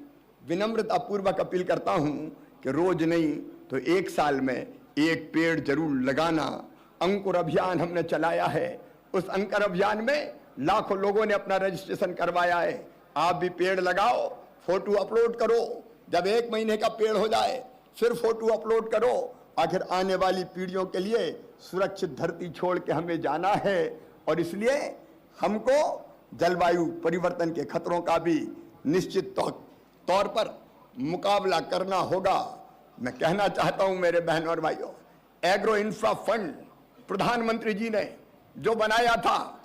विनम्रता पूर्वक अपील करता हूं कि रोज नहीं तो एक साल में एक पेड़ जरूर लगाना। अंकुर अभियान हमने चलाया है, उस अंकुर अभियान में लाखों लोगों ने अपना रजिस्ट्रेशन करवाया है। आप भी पेड़ लगाओ, फोटो अपलोड करो, जब 1 महीने का पेड़ हो जाए फिर फोटो अपलोड करो। आखिर आने वाली पीढ़ियों के लिए सुरक्षित धरती छोड़ के हमें जाना है, और इसलिए हमको जलवायु परिवर्तन के खतरों का भी निश्चित तौर पर मुकाबला करना होगा। मैं कहना चाहता हूं मेरे बहनों और भाइयों, एग्रो इंफ्रा फंड प्रधानमंत्री जी ने जो बनाया था,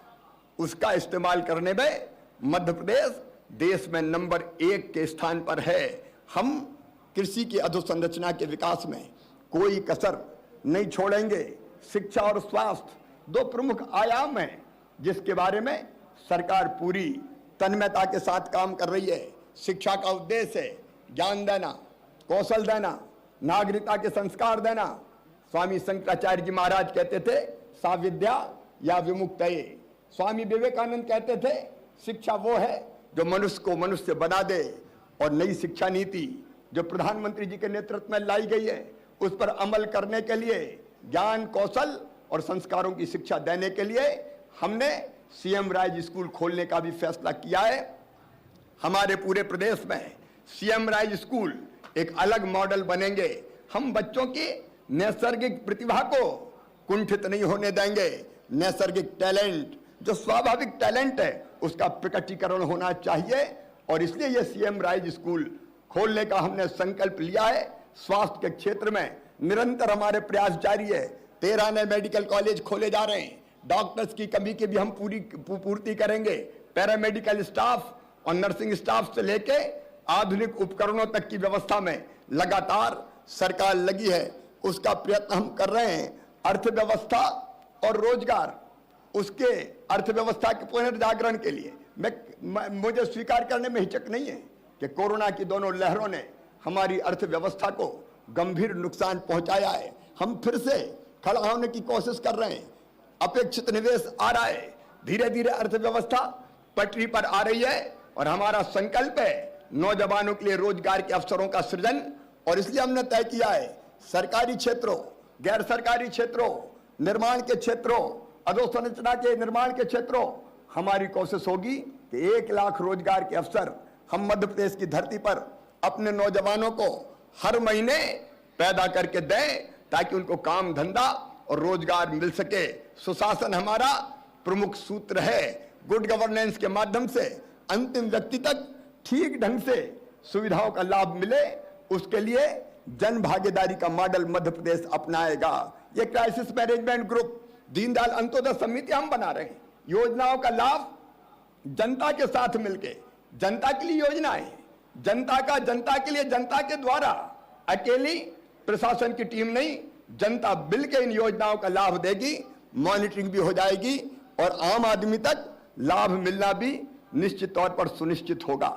उसका इस्तेमाल करने में मध्य प्रदेश देश में नंबर 1 के स्थान पर है। हम कृषि की अधोसंरचना के विकास में कोई कसर नहीं छोड़ेंगे। शिक्षा और स्वास्थ्य 2 प्रमुख आयाम हैं, जिसके बारे में सरकार पूरी तन्मयता के साथ काम कर रही है। शिक्षा का उद्देश्य है ज्ञान देना, कौशल देना, नागरिकता के संस्कार देना। स्वामी शंकराचार्य जी महाराज कहते थे, सा विद्या या विमुक्तये। स्वामी विवेकानंद कहते थे, शिक्षा वो है जो मनुष्य को मनुष्य बना दे। और नई शिक्षा नीति जो प्रधानमंत्री जी के नेतृत्व में लाई गई है, उस पर अमल करने के लिए ज्ञान, कौशल और संस्कारों की शिक्षा देने के लिए हमने सीएम राइज स्कूल खोलने का भी फैसला किया है। हमारे पूरे प्रदेश में सीएम राइज स्कूल एक अलग मॉडल बनेंगे। हम बच्चों की नैसर्गिक प्रतिभा को कुंठित नहीं होने देंगे। नैसर्गिक टैलेंट, जो स्वाभाविक टैलेंट है, उसका प्रकटीकरण होना चाहिए, और इसलिए यह सीएम राइज स्कूल खोलने का हमने संकल्प लिया है। स्वास्थ्य के क्षेत्र में निरंतर हमारे प्रयास जारी है। 13 नए मेडिकल कॉलेज खोले जा रहे हैं। डॉक्टर्स की कमी की भी हम पूर्ति करेंगे। पैरामेडिकल स्टाफ और नर्सिंग स्टाफ से लेके आधुनिक उपकरणों तक की व्यवस्था में लगातार सरकार लगी है, उसका प्रयत्न हम कर रहे हैं। अर्थव्यवस्था और रोजगार, उसके अर्थव्यवस्था के पुनर्जागरण के लिए मुझे स्वीकार करने में हिचक नहीं है कि कोरोना की दोनों लहरों ने हमारी अर्थव्यवस्था को गंभीर नुकसान पहुंचाया है। हम फिर से खड़ा होने की कोशिश कर रहे हैं। अपेक्षित निवेश आ रहा है, धीरे धीरे अर्थव्यवस्था पटरी पर आ रही है, और हमारा संकल्प है नौजवानों के लिए रोजगार के अवसरों का सृजन। और इसलिए हमने तय किया है, सरकारी क्षेत्रों, गैर सरकारी क्षेत्रों, निर्माण के क्षेत्रों, अधोसंरचना के निर्माण के क्षेत्रों, हमारी कोशिश होगी कि 1 लाख रोजगार के अवसर हम मध्य प्रदेश की धरती पर अपने नौजवानों को हर महीने पैदा करके दें, ताकि उनको काम धंधा और रोजगार मिल सके। सुशासन हमारा प्रमुख सूत्र है। गुड गवर्नेंस के माध्यम से अंतिम व्यक्ति तक ठीक ढंग से सुविधाओं का लाभ मिले, उसके लिए जन भागीदारी का मॉडल मध्य प्रदेश अपनाएगा। ये crisis management group, Deendayal Antyodaya समिति हम बना रहे हैं। योजनाओं का लाभ जनता के साथ मिलके, जनता के लिए योजनाएं, जनता का जनता के लिए, जनता के द्वारा, अकेली प्रशासन की टीम नहीं, जनता मिलकर इन योजनाओं का लाभ देगी, मॉनिटरिंग भी हो जाएगी और आम आदमी तक लाभ मिलना भी निश्चित तौर पर सुनिश्चित होगा।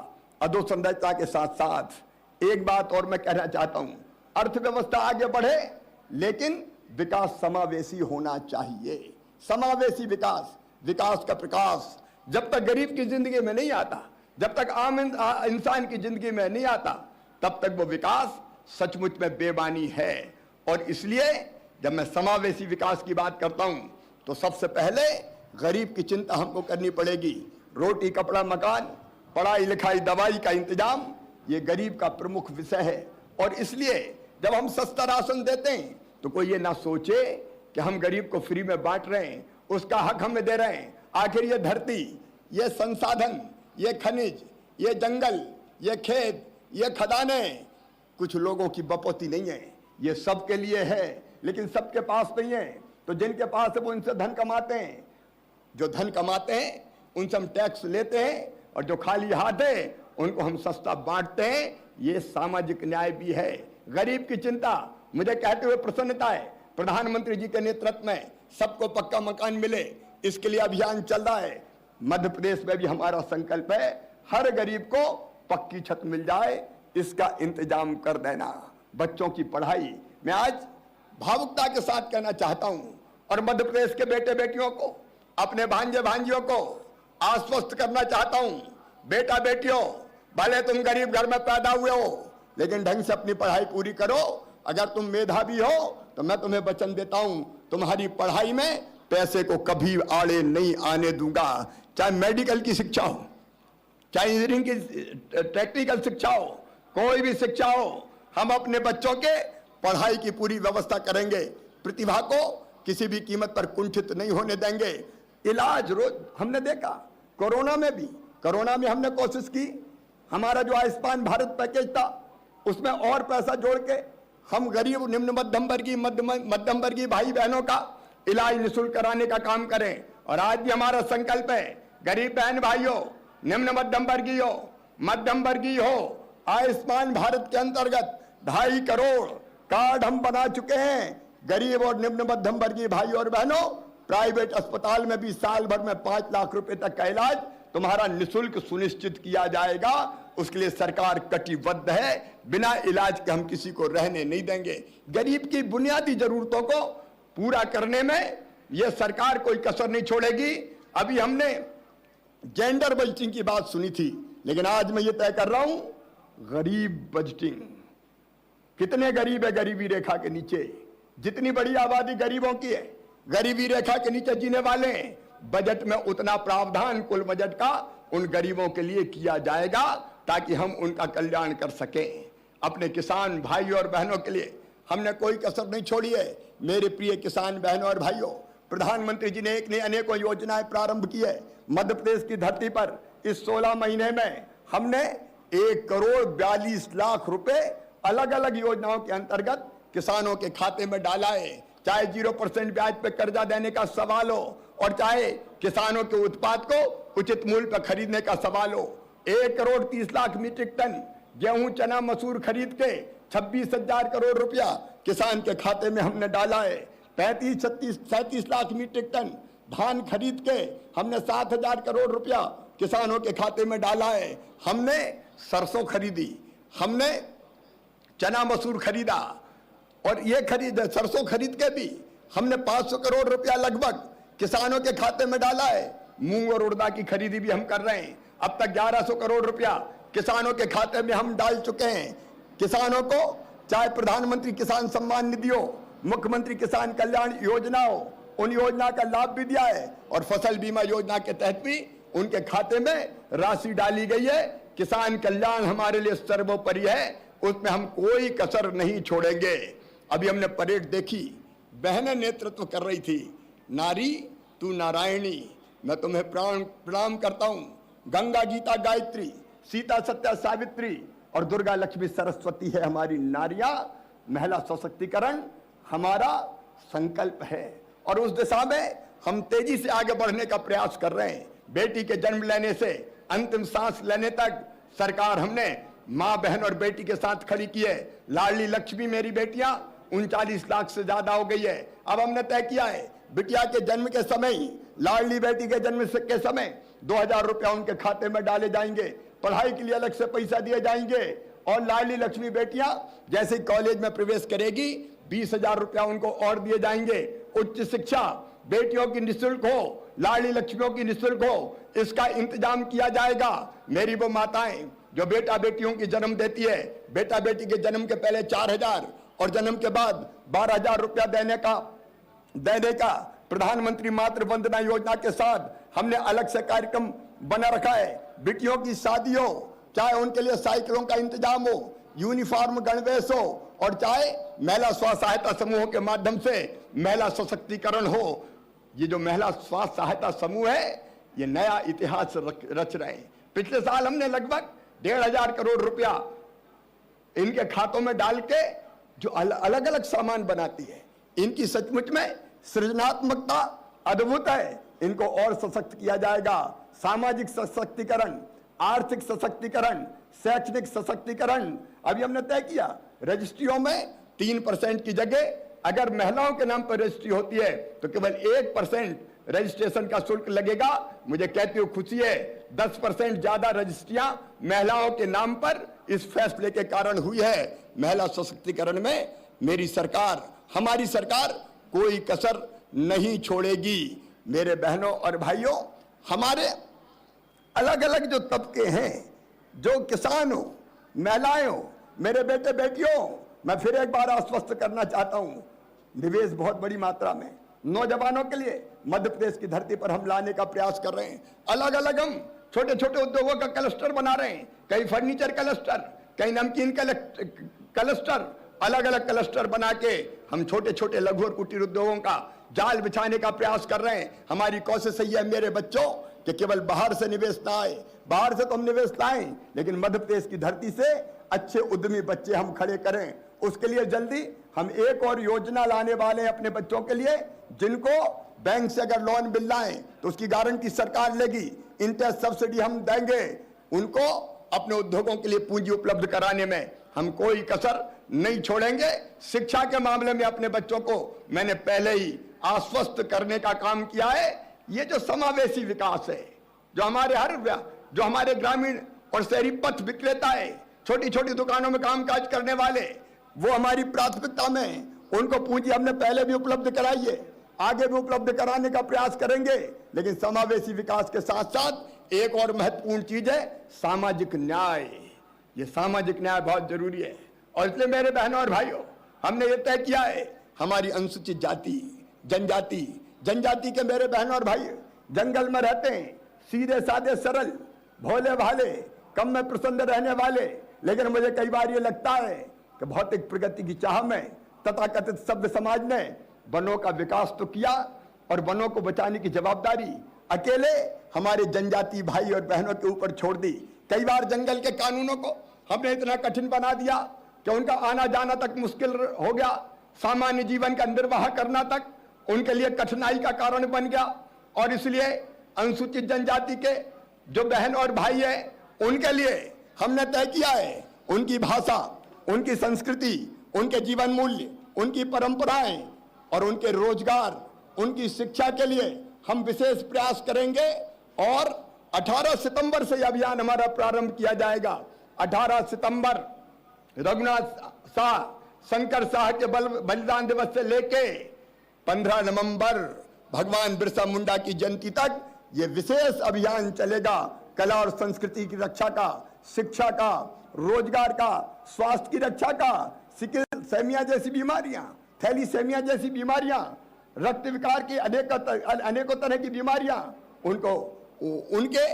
अधोसंरचना के साथ साथ एक बात और मैं कहना चाहता हूं, अर्थव्यवस्था आगे बढ़े लेकिन विकास समावेशी होना चाहिए। समावेशी विकास, विकास का प्रकाश जब तक गरीब की जिंदगी में नहीं आता, जब तक आम इंसान की जिंदगी में नहीं आता, तब तक वो विकास सचमुच में बेमानी है। और इसलिए जब मैं समावेशी विकास की बात करता हूं तो सबसे पहले गरीब की चिंता हमको करनी पड़ेगी। रोटी, कपड़ा, मकान, पढ़ाई लिखाई, दवाई का इंतजाम, ये गरीब का प्रमुख विषय है। और इसलिए जब हम सस्ता राशन देते हैं तो कोई ये ना सोचे कि हम गरीब को फ्री में बांट रहे हैं, उसका हक हमें दे रहे हैं। आखिर ये धरती, ये संसाधन, ये खनिज, ये जंगल, ये खेत, ये खदानें कुछ लोगों की बपौती नहीं है, ये सबके लिए है। लेकिन सबके पास नहीं है, तो जिनके पास है वो इनसे धन कमाते हैं। जो धन कमाते हैं उनसे हम टैक्स लेते हैं, और जो खाली हाथ है उनको हम सस्ता बांटते हैं। ये सामाजिक न्याय भी है। गरीब की चिंता मुझे कहते हुए प्रसन्नता है, प्रधानमंत्री जी के नेतृत्व में सबको पक्का मकान मिले, इसके लिए अभियान चल रहा है। मध्य प्रदेश में भी हमारा संकल्प है, हर गरीब को पक्की छत मिल जाए, इसका इंतजाम कर देना। बच्चों की पढ़ाई, मैं आज भावुकता के साथ कहना चाहता हूं, और मध्य प्रदेश के बेटे बेटियों को, अपने भांजे भांजियों को आश्वस्त करना चाहता हूं, बेटा बेटियों, भले तुम गरीब घर में पैदा हुए हो लेकिन ढंग से अपनी पढ़ाई पूरी करो। अगर तुम मेधावी हो तो मैं तुम्हें वचन देता हूं, तुम्हारी पढ़ाई में पैसे को कभी आड़े नहीं आने दूंगा। चाहे मेडिकल की शिक्षा हो, चाहे इंजीनियरिंग की टेक्निकल शिक्षा हो, कोई भी शिक्षा हो, हम अपने बच्चों के पढ़ाई की पूरी व्यवस्था करेंगे। प्रतिभा को किसी भी कीमत पर कुंठित नहीं होने देंगे। इलाज रोज हमने देखा, कोरोना में हमने कोशिश की, हमारा जो आयुष्मान भारत पैकेज था उसमें और पैसा जोड़ के हम गरीब, निम्न मध्यम वर्गीय, मध्यम वर्गीय भाई बहनों का इलाज निःशुल्क कराने का काम करें। और आज भी हमारा संकल्प है, गरीब बहन भाइयों, निम्न मध्यम वर्गीय हो, मध्यम वर्गीय हो, आयुष्मान भारत के अंतर्गत 2.5 करोड़ कार्ड हम बना चुके हैं। गरीब और निम्न मध्यम वर्गीय भाई और बहनों, प्राइवेट अस्पताल में भी साल भर में 5 लाख रुपए तक का इलाज तुम्हारा निःशुल्क सुनिश्चित किया जाएगा। उसके लिए सरकार कटिबद्ध है, बिना इलाज के हम किसी को रहने नहीं देंगे। गरीब की बुनियादी जरूरतों को पूरा करने में यह सरकार कोई कसर नहीं छोड़ेगी। अभी हमने जेंडर बजटिंग की बात सुनी थी, लेकिन आज मैं ये तय कर रहा हूं, गरीब बजटिंग। कितने गरीब है गरीबी रेखा के नीचे? जितनी बड़ी आबादी गरीबों की है, गरीबी रेखा के नीचे जीने वाले हैं, बजट में उतना प्रावधान कुल बजट का उन गरीबों के लिए किया जाएगा ताकि हम उनका कल्याण कर सकें। अपने किसान भाई और बहनों के लिए हमने कोई कसर नहीं छोड़ी है। मेरे प्रिय किसान बहनों और भाइयों, प्रधानमंत्री जी ने अनेकों योजनाएं प्रारंभ की है। मध्य प्रदेश की धरती पर इस 16 महीने में हमने 1 करोड़ 42 लाख रुपए अलग अलग योजनाओं के अंतर्गत किसानों के खाते में डाला है। चाहे 0% ब्याज पे कर्जा देने का सवाल हो, और चाहे किसानों के उत्पाद को उचित मूल्य पर खरीदने का सवाल हो। 1 करोड़ 30 लाख मीट्रिक टन गेहूं, चना, मसूर खरीद के 26,000 करोड़ रुपया किसान के खाते में हमने डाला है। 37 लाख मीट्रिक टन धान खरीद के हमने 7,000 करोड़ रुपया किसानों के खाते में डाला है। हमने सरसों खरीदी, हमने चना मसूर खरीदा, और ये सरसों खरीद के भी हमने 500 करोड़ रुपया लगभग किसानों के खाते में डाला है। मूंग और उड़दा की खरीदी भी हम कर रहे हैं। अब तक 1100 करोड़ रुपया किसानों के खाते में हम डाल चुके हैं। किसानों को चाहे प्रधानमंत्री किसान सम्मान निधि हो, मुख्यमंत्री किसान कल्याण योजना हो, उन योजना का लाभ भी दिया है, और फसल बीमा योजना के तहत भी उनके खाते में राशि डाली गई है। किसान कल्याण हमारे लिए सर्वोपरि है, उसमें हम कोई कसर नहीं छोड़ेंगे। अभी हमने परेड देखी, बहनें नेतृत्व कर रही थी। नारी तू नारायणी, मैं तुम्हें प्रणाम करता हूं। गंगा गीता गायत्री, सीता सत्या सावित्री और दुर्गा लक्ष्मी सरस्वती है हमारी नारियां। महिला सशक्तिकरण हमारा संकल्प है और उस दिशा में हम तेजी से आगे बढ़ने का प्रयास कर रहे हैं। बेटी के जन्म लेने से अंतिम सांस लेने तक सरकार हमने मां, बहन और बेटी के साथ खड़ी की है। लाडली लक्ष्मी मेरी बेटियां 39 लाख से ज्यादा हो गई है। अब हमने तय किया है बिटिया के जन्म के समय ही, लाडली बेटी के जन्म के समय 2000 रुपया उनके खाते में डाले जाएंगे, पढ़ाई के लिए अलग से पैसा दिए जाएंगे और लाडली लक्ष्मी बेटियां जैसे कॉलेज में प्रवेश करेगी 20,000 रुपया उनको और दिए जाएंगे। उच्च शिक्षा बेटियों की निःशुल्क हो, लाडली लक्ष्मियों की निःशुल्क हो, इसका इंतजाम किया जाएगा। मेरी वो माताएं जो बेटा बेटियों की जन्म देती है, बेटा बेटी के जन्म के पहले 4,000 और जन्म के बाद 12,000 रुपया देने का प्रधानमंत्री मातृ वंदना योजना के साथ हमने अलग से कार्यक्रम बना रखा है। बेटियों की शादियों, चाहे उनके लिए साइकिलों का इंतजाम हो, यूनिफॉर्म गणवेश हो और चाहे महिला स्व सहायता समूहों के माध्यम से महिला सशक्तिकरण हो। ये जो महिला स्व सहायता समूह है ये नया इतिहास रच रहे हैं। पिछले साल हमने लगभग 1,500 करोड़ रुपया इनके खातों में डाल के जो अलग अलग सामान बनाती है, इनकी सचमुच में सृजनात्मकता अद्भुत है। इनको और सशक्त किया जाएगा। सामाजिक सशक्तिकरण, आर्थिक सशक्तिकरण, शैक्षणिक सशक्तिकरण। अभी हमने तय किया रजिस्ट्रियों में 3% की जगह अगर महिलाओं के नाम पर रजिस्ट्री होती है तो केवल 1% रजिस्ट्रेशन का शुल्क लगेगा। मुझे कहते हुए खुशी है 10% ज्यादा रजिस्ट्रियां महिलाओं के नाम पर इस फैसले के कारण हुई है। महिला सशक्तिकरण में मेरी सरकार, हमारी सरकार कोई कसर नहीं छोड़ेगी। मेरे बहनों और भाइयों, हमारे अलग अलग जो तबके हैं, जो किसान हो, महिलाएं हो, मेरे बेटे बेटियों, मैं फिर एक बार आश्वस्त करना चाहता हूं, निवेश बहुत बड़ी मात्रा में नौजवानों के लिए मध्य प्रदेश की धरती पर हम लाने का प्रयास कर रहे हैं। अलग अलग हम छोटे छोटे उद्योगों का क्लस्टर बना रहे हैं, कई फर्नीचर क्लस्टर, कई नमकीन क्लस्टर, अलग अलग क्लस्टर बना के हम छोटे छोटे लघु और कुटीर उद्योगों का जाल बिछाने का प्रयास कर रहे हैं। हमारी कोशिश यही है मेरे बच्चों कि केवल बाहर से निवेश ना आए, बाहर से तो हम निवेश लाएं लेकिन मध्य प्रदेश की धरती से अच्छे उद्यमी बच्चे हम खड़े करें। उसके लिए जल्दी हम एक और योजना लाने वाले हैं अपने बच्चों के लिए, जिनको बैंक से अगर लोन मिल जाए तो उसकी गारंटी सरकार लेगी, इंटरेस्ट सब्सिडी हम देंगे। उनको अपने उद्योगों के लिए पूंजी उपलब्ध कराने में हम कोई कसर नहीं छोड़ेंगे। शिक्षा के मामले में अपने बच्चों को मैंने पहले ही आश्वस्त करने का काम किया है। ये जो समावेशी विकास है, जो हमारे ग्रामीण और शहरी पथ विक्रेता है, छोटी छोटी दुकानों में कामकाज करने वाले, वो हमारी प्राथमिकता में, उनको पूंजी हमने पहले भी उपलब्ध कराई है, आगे भी उपलब्ध कराने का प्रयास करेंगे। लेकिन समावेशी विकास के साथ साथ एक और महत्वपूर्ण चीज है सामाजिक न्याय। ये सामाजिक न्याय बहुत जरूरी है और इसलिए मेरे बहनों और भाइयों, हमने ये तय किया है हमारी अनुसूचित जाति, जनजाति के मेरे बहनों और भाई जंगल में रहते हैं, सीधे साधे सरल, भोले भाले, कम में प्रसन्न रहने वाले, लेकिन मुझे कई बार ये लगता है कि भौतिक प्रगति की चाह में तथाकथित सभ्य समाज ने वनों का विकास तो किया और वनों को बचाने की जवाबदारी अकेले हमारे जनजाति भाई और बहनों के ऊपर छोड़ दी। कई बार जंगल के कानूनों को हमने इतना कठिन बना दिया कि उनका आना जाना तक मुश्किल हो गया, सामान्य जीवन का निर्वाह करना तक उनके लिए कठिनाई का कारण बन गया। और इसलिए अनुसूचित जनजाति के जो बहन और भाई है, उनके लिए हमने तय किया है उनकी भाषा, उनकी संस्कृति, उनके जीवन मूल्य, उनकी परंपराएं और उनके रोजगार, उनकी शिक्षा के लिए हम विशेष प्रयास करेंगे। और 18 सितंबर से यह अभियान हमारा प्रारंभ किया जाएगा। 18 सितंबर रघुनाथ शाह, शंकर शाह के बलिदान दिवस से लेके 15 नवंबर भगवान बिरसा मुंडा की जयंती तक ये विशेष अभियान चलेगा। कला और संस्कृति की रक्षा का, शिक्षा का, रोजगार का, स्वास्थ्य की रक्षा का, सिकिल सेमिया जैसी बीमारियां, थैलीसेमिया जैसी बीमारियां, रक्त विकार की अनेकों तरह की बीमारियां उनको उनके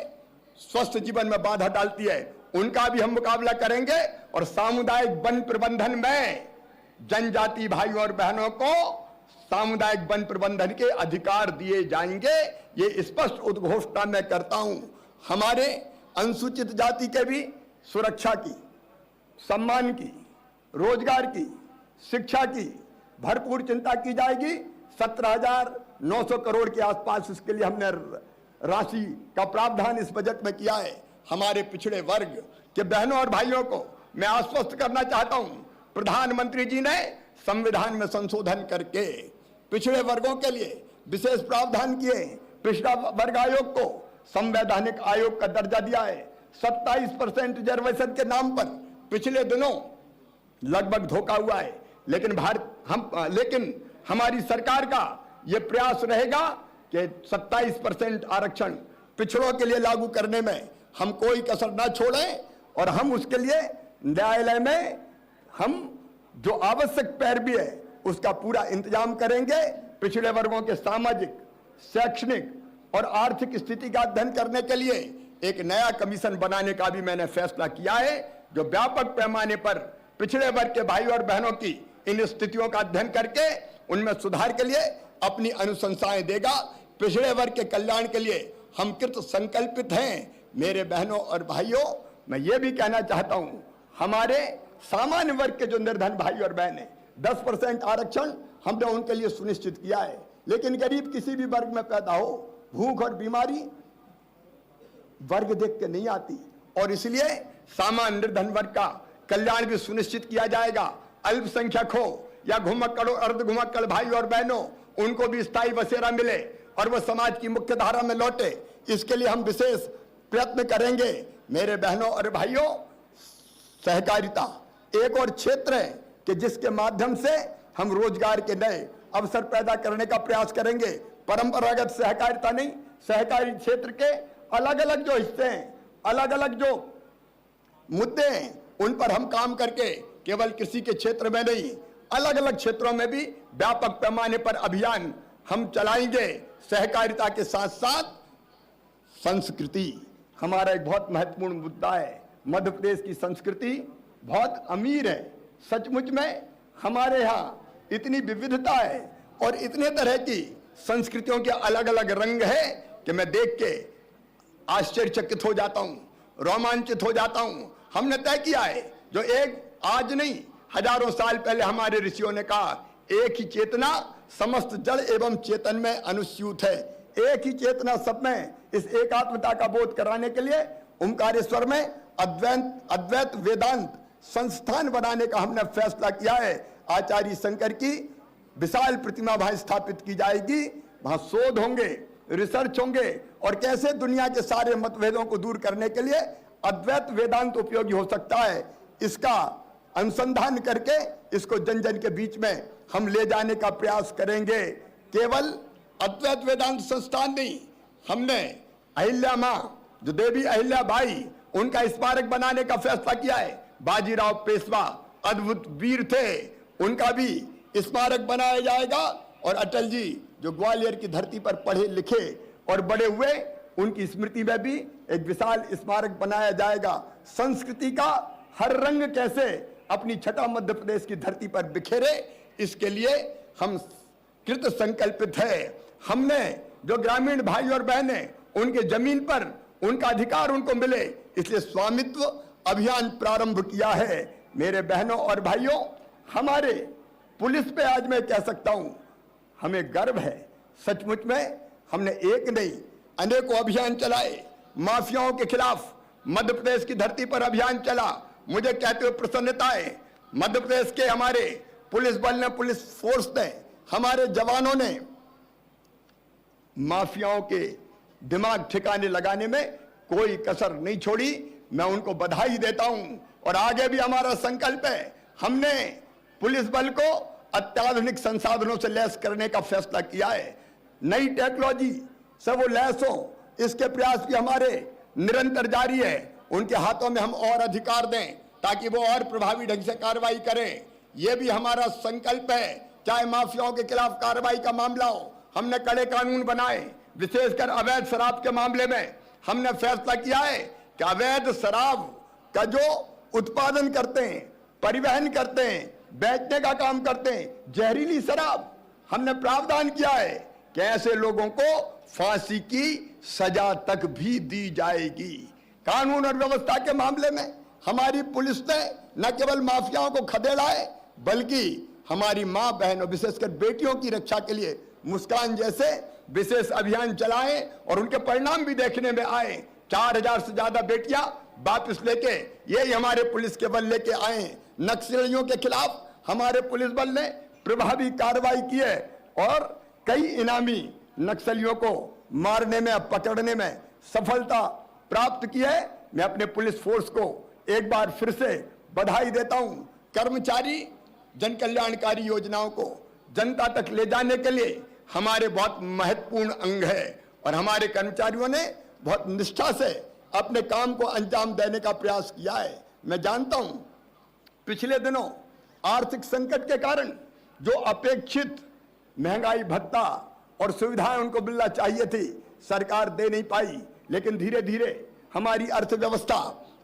स्वस्थ जीवन में बाधा डालती है, उनका भी हम मुकाबला करेंगे। और सामुदायिक वन प्रबंधन में जनजाति भाई और बहनों को सामुदायिक वन प्रबंधन के अधिकार दिए जाएंगे, ये स्पष्ट उद्घोषणा मैं करता हूं। हमारे अनुसूचित जाति के भी सुरक्षा की, सम्मान की, रोजगार की, शिक्षा की, भरपूर चिंता की जाएगी। 17,900 करोड़ के आसपास इसके लिए हमने राशि का प्रावधान इस बजट में किया है। हमारे पिछड़े वर्ग के बहनों और भाइयों को मैं आश्वस्त करना चाहता हूं, प्रधानमंत्री जी ने संविधान में संशोधन करके पिछड़े वर्गों के लिए विशेष प्रावधान किए। पिछड़ा वर्ग आयोग को संवैधानिक आयोग का दर्जा दिया है। 27% रिजर्वेशन के नाम पर पिछले दिनों लगभग धोखा हुआ है, लेकिन हमारी सरकार का यह प्रयास रहेगा कि 27% आरक्षण पिछड़ों के लिए लागू करने में हम कोई कसर ना छोड़ें और हम उसके लिए न्यायालय में हम जो आवश्यक पैरवी है उसका पूरा इंतजाम करेंगे। पिछड़े वर्गों के सामाजिक, शैक्षणिक और आर्थिक स्थिति का अध्ययन करने के लिए एक नया कमीशन बनाने का भी मैंने फैसला किया है, जो व्यापक पैमाने पर पिछड़े वर्ग के भाई और बहनों की इन स्थितियों का अध्ययन करके उनमें सुधार के लिए अपनी अनुशंसाएं देगा। पिछड़े वर्ग के कल्याण के लिए हम कृत संकल्पित हैं। मेरे बहनों और भाइयों, मैं ये भी कहना चाहता हूं, हमारे सामान्य वर्ग के जो निर्धन भाई और बहन हैं, 10% आरक्षण हमने उनके लिए सुनिश्चित किया है। लेकिन गरीब किसी भी वर्ग में पैदा हो, भूख और बीमारी वर्ग देख के नहीं आती, और इसलिए सामान्य निर्धन वर्ग का कल्याण भी सुनिश्चित किया जाएगा। अल्पसंख्यक हो या घुमक्कड़ और अर्ध घुमक्कड़ भाई और बहनों, उनको भी स्थायी बसेरा मिले और वह समाज की मुख्य धारा में लौटे, इसके लिए हम विशेष प्रयत्न करेंगे। मेरे बहनों और भाइयों, सहकारिता एक और क्षेत्र है कि जिसके माध्यम से हम रोजगार के नए अवसर पैदा करने का प्रयास करेंगे। परंपरागत सहकारिता नहीं, सहकारी क्षेत्र के अलग अलग जो हिस्से हैं, अलग अलग जो मुद्दे हैं, उन पर हम काम करके केवल कृषि के क्षेत्र में नहीं, अलग अलग क्षेत्रों में भी व्यापक पैमाने पर अभियान हम चलाएंगे। सहकारिता के साथ साथ संस्कृति हमारा एक बहुत महत्वपूर्ण मुद्दा है। मध्य प्रदेश की संस्कृति बहुत अमीर है। सचमुच में हमारे यहाँ इतनी विविधता है और इतने तरह की संस्कृतियों के अलग अलग रंग है कि मैं देख के आश्चर्यचकित हो जाता हूँ, रोमांचित हो जाता हूँ। हमने तय किया है, जो एक आज नहीं हजारों साल पहले हमारे ऋषियों ने कहा, एक ही चेतना समस्त जड़ एवं चेतन में अनुस्यूत है। एक ही चेतना सब में, इस एकात्मता का बोध कराने के लिए ओंकारेश्वर में अद्वैत वेदांत संस्थान बनाने का हमने फैसला किया है। आचार्य शंकर की विशाल प्रतिमा वहां स्थापित की जाएगी। वहां शोध होंगे, रिसर्च होंगे और कैसे दुनिया के सारे मतभेदों को दूर करने के लिए अद्वैत वेदांत उपयोगी हो सकता है, इसका अनुसंधान करके इसको जन जन के बीच में हम ले जाने का प्रयास करेंगे। केवल अद्वैत वेदांत संस्थान नहीं, हमने अहिल्या माँ, जो देवी अहिल्या बाई, उनका स्मारक बनाने का फैसला किया है। बाजीराव पेशवा अद्भुत वीर थे, उनका भी स्मारक बनाया जाएगा। और अटल जी जो ग्वालियर की धरती पर पढ़े लिखे और बड़े हुए, उनकी स्मृति में भी एक विशाल स्मारक बनाया जाएगा। संस्कृति का हर रंग कैसे अपनी छटा मध्य प्रदेश की धरती पर बिखेरे, इसके लिए हम कृत संकल्पित है। हमने जो ग्रामीण भाई और बहनें, उनके जमीन पर उनका अधिकार उनको मिले, इसलिए स्वामित्व अभियान प्रारंभ किया है। मेरे बहनों और भाइयों, हमारे पुलिस पे आज मैं कह सकता हूं, हमें गर्व है। सचमुच में हमने एक नहीं अनेकों अभियान चलाए। माफियाओं के खिलाफ मध्य प्रदेश की धरती पर अभियान चला। मुझे कहते हुए प्रसन्नता है, मध्य प्रदेश के हमारे पुलिस बल ने, पुलिस फोर्स ने, हमारे जवानों ने माफियाओं के दिमाग ठिकाने लगाने में कोई कसर नहीं छोड़ी। मैं उनको बधाई देता हूं और आगे भी हमारा संकल्प है। हमने पुलिस बल को अत्याधुनिक संसाधनों से लैस करने का फैसला किया है। नई टेक्नोलॉजी से वो लैस हो, इसके प्रयास भी हमारे निरंतर जारी है। उनके हाथों में हम और अधिकार दें ताकि वो और प्रभावी ढंग से कार्रवाई करें। यह भी हमारा संकल्प है। चाहे माफियाओं के खिलाफ कार्रवाई का मामला हो, हमने कड़े कानून बनाए। विशेषकर अवैध शराब के मामले में हमने फैसला किया है कि अवैध शराब का जो उत्पादन करते हैं, परिवहन करते हैं, बेचने का काम करते हैं, जहरीली शराब, हमने प्रावधान किया है कि ऐसे लोगों को फांसी की सजा तक भी दी जाएगी। कानून और व्यवस्था के मामले में हमारी पुलिस ने न केवल माफियाओं को खदेड़ा है, बल्कि हमारी मां बहनों विशेषकर बेटियों की रक्षा के लिए मुस्कान जैसे विशेष अभियान चलाएं और उनके परिणाम भी देखने में आए। 4000 से ज्यादा बेटियां वापस लेके यही हमारे पुलिस के बल लेके आए। नक्सलियों के खिलाफ हमारे पुलिस बल ने प्रभावी कार्रवाई की है और कई इनामी नक्सलियों को मारने में, पकड़ने में सफलता प्राप्त की है। मैं अपने पुलिस फोर्स को एक बार फिर से बधाई देता हूं। कर्मचारी जन कल्याणकारी योजनाओं को जनता तक ले जाने के लिए हमारे बहुत महत्वपूर्ण अंग है और हमारे कर्मचारियों ने बहुत निष्ठा से अपने काम को अंजाम देने का प्रयास किया है। मैं जानता हूं पिछले दिनों आर्थिक संकट के कारण जो अपेक्षित महंगाई भत्ता और सुविधाएं उनको मिलना चाहिए थी, सरकार दे नहीं पाई, लेकिन धीरे धीरे हमारी अर्थव्यवस्था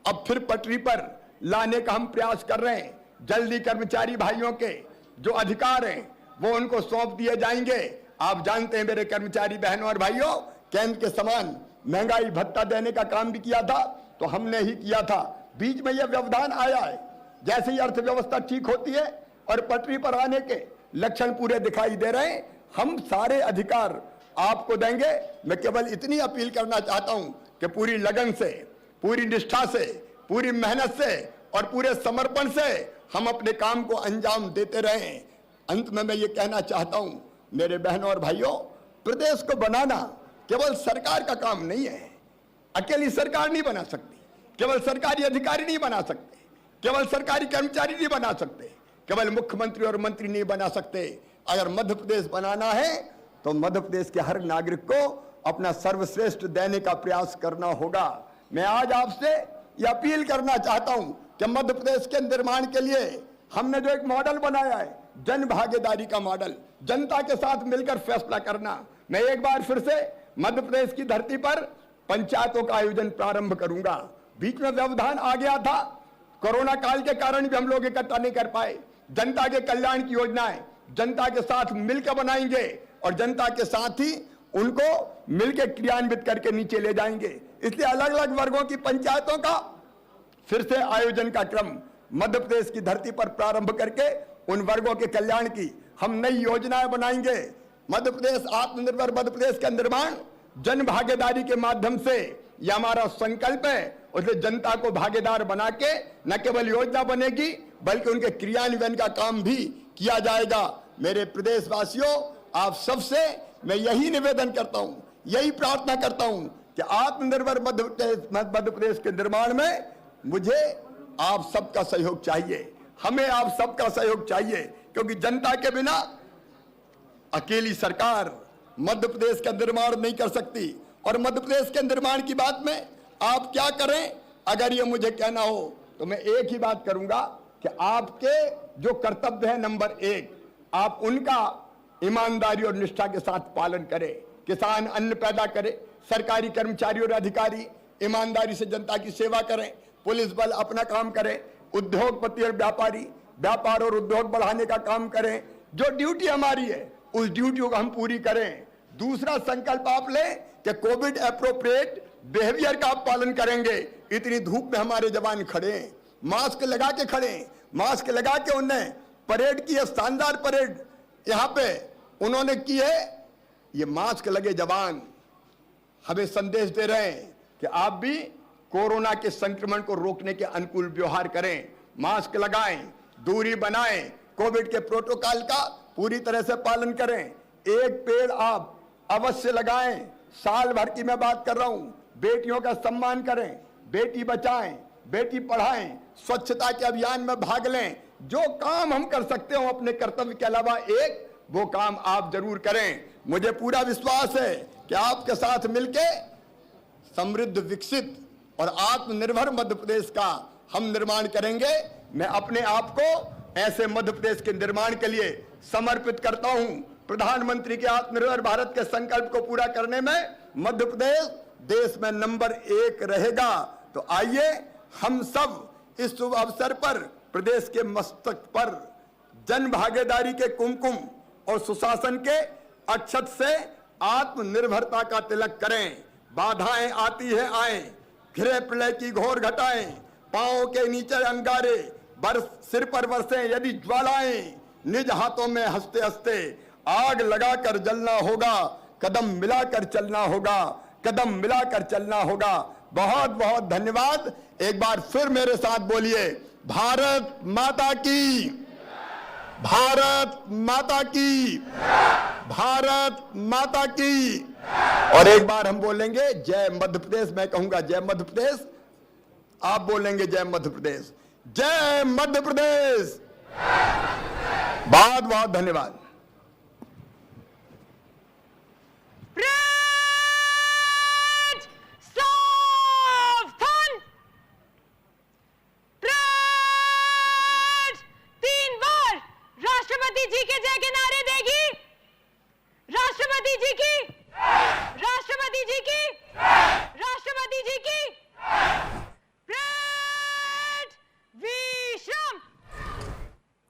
अब फिर पटरी पर लाने का हम प्रयास कर रहे हैं। जल्दी कर्मचारी भाइयों के जो अधिकार हैं वो उनको सौंप दिए जाएंगे। आप जानते हैं मेरे कर्मचारी बहनों और भाइयों, केंद्र के समान महंगाई भत्ता देने का काम भी किया था तो हमने ही किया था। बीच में यह व्यवधान आया है। जैसे ही अर्थव्यवस्था ठीक होती है और पटरी पर आने के लक्षण पूरे दिखाई दे रहे हैं, हम सारे अधिकार आपको देंगे। मैं केवल इतनी अपील करना चाहता हूं कि पूरी लगन से, पूरी निष्ठा से, पूरी मेहनत से और पूरे समर्पण से हम अपने काम को अंजाम देते रहें। अंत में मैं ये कहना चाहता हूं मेरे बहनों और भाइयों, प्रदेश को बनाना केवल सरकार का काम नहीं है। अकेली सरकार नहीं बना सकती, केवल सरकारी अधिकारी नहीं बना सकते, केवल सरकारी कर्मचारी नहीं बना सकते, केवल मुख्यमंत्री और मंत्री नहीं बना सकते। अगर मध्य प्रदेश बनाना है तो मध्य प्रदेश के हर नागरिक को अपना सर्वश्रेष्ठ देने का प्रयास करना होगा। मैं आज आपसे यह अपील करना चाहता हूं कि मध्य प्रदेश के निर्माण के लिए हमने जो एक मॉडल बनाया है, जन भागीदारी का मॉडल, जनता के साथ मिलकर फैसला करना। मैं एक बार फिर से मध्य प्रदेश की धरती पर पंचायतों का आयोजन प्रारंभ करूंगा। बीच में व्यवधान आ गया था, कोरोना काल के कारण भी हम लोग इकट्ठा नहीं कर पाए। जनता के कल्याण की योजनाएं जनता के साथ मिलकर बनाएंगे और जनता के साथ ही उनको मिलकर क्रियान्वित करके नीचे ले जाएंगे। इसलिए अलग अलग वर्गों की पंचायतों का फिर से आयोजन का क्रम मध्य प्रदेश की धरती पर प्रारंभ करके उन वर्गों के कल्याण की हम नई योजनाएं बनाएंगे। मध्य प्रदेश आत्मनिर्भर मध्य प्रदेश का निर्माण जन भागीदारी के माध्यम से यह हमारा संकल्प है। उसलिए जनता को भागीदार बना के न केवल योजना बनेगी बल्कि उनके क्रियान्वयन का काम भी किया जाएगा। मेरे प्रदेशवासियों, आप सबसे मैं यही निवेदन करता हूं, यही प्रार्थना करता हूं कि आत्मनिर्भर मध्य प्रदेश के निर्माण में मुझे आप सबका सहयोग चाहिए, हमें आप सबका सहयोग चाहिए, क्योंकि जनता के बिना अकेली सरकार मध्य प्रदेश का निर्माण नहीं कर सकती। और मध्य प्रदेश के निर्माण की बात में आप क्या करें, अगर ये मुझे कहना हो तो मैं एक ही बात करूंगा कि आपके जो कर्तव्य है नंबर 1, आप उनका ईमानदारी और निष्ठा के साथ पालन करें। किसान अन्न पैदा करे, सरकारी कर्मचारी और अधिकारी ईमानदारी से जनता की सेवा करें, पुलिस बल अपना काम करे, उद्योगपति और व्यापारी व्यापार और उद्योग बढ़ाने का काम करें। जो ड्यूटी हमारी है उस ड्यूटी को हम पूरी करें। दूसरा संकल्प आप लें कि कोविड एप्रोप्रिएट बिहेवियर का आप पालन करेंगे। इतनी धूप में हमारे जवान खड़े हैं, मास्क लगा के खड़े हैं, मास्क लगा के उन्हें परेड की है, शानदार परेड यहाँ पे उन्होंने की है। ये मास्क लगे जवान हमें संदेश दे रहे हैं कि आप भी कोरोना के संक्रमण को रोकने के अनुकूल व्यवहार करें, मास्क लगाएं, दूरी बनाएं, कोविड के प्रोटोकॉल का पूरी तरह से पालन करें। एक पेड़ आप अवश्य लगाएं। साल भर की मैं बात कर रहा हूं। बेटियों का सम्मान करें, बेटी बचाएं, बेटी पढ़ाएं, स्वच्छता के अभियान में भाग लें। जो काम हम कर सकते हो अपने कर्तव्य के अलावा एक, वो काम आप जरूर करें। मुझे पूरा विश्वास है कि आपके साथ मिलके समृद्ध, विकसित और आत्मनिर्भर मध्य प्रदेश का हम निर्माण करेंगे। मैं अपने आप को ऐसे मध्य प्रदेश के निर्माण के लिए समर्पित करता हूं। प्रधानमंत्री के आत्मनिर्भर भारत के संकल्प को पूरा करने में मध्य प्रदेश देश में नंबर 1 रहेगा। तो आइए हम सब इस शुभ अवसर पर प्रदेश के मस्तक पर जन भागीदारी के कुमकुम और सुशासन के अक्षत से आत्मनिर्भरता का तिलक करें। बाधाएं आती है आए, घिरे प्रलय की घोर घटाएं, पांव के नीचे अंगारे, सिर पर बरसे यदि ज्वालाएं, निज हाथों में हंसते हंसते आग लगाकर जलना होगा, कदम मिलाकर चलना होगा, कदम मिलाकर चलना होगा। बहुत बहुत धन्यवाद। एक बार फिर मेरे साथ बोलिए, भारत माता की, भारत माता की, भारत माता की। और एक बार हम बोलेंगे जय मध्य प्रदेश। मैं कहूंगा जय मध्य प्रदेश, आप बोलेंगे जय मध्य प्रदेश। जय मध्य प्रदेश। बहुत बहुत धन्यवाद। परेड सावधान। परेड 3 बार राष्ट्रपति जी के जय के नारे देगी। राष्ट्रपति जी की, राष्ट्रपति जी की, राष्ट्रपति जी की। परेड विश्राम।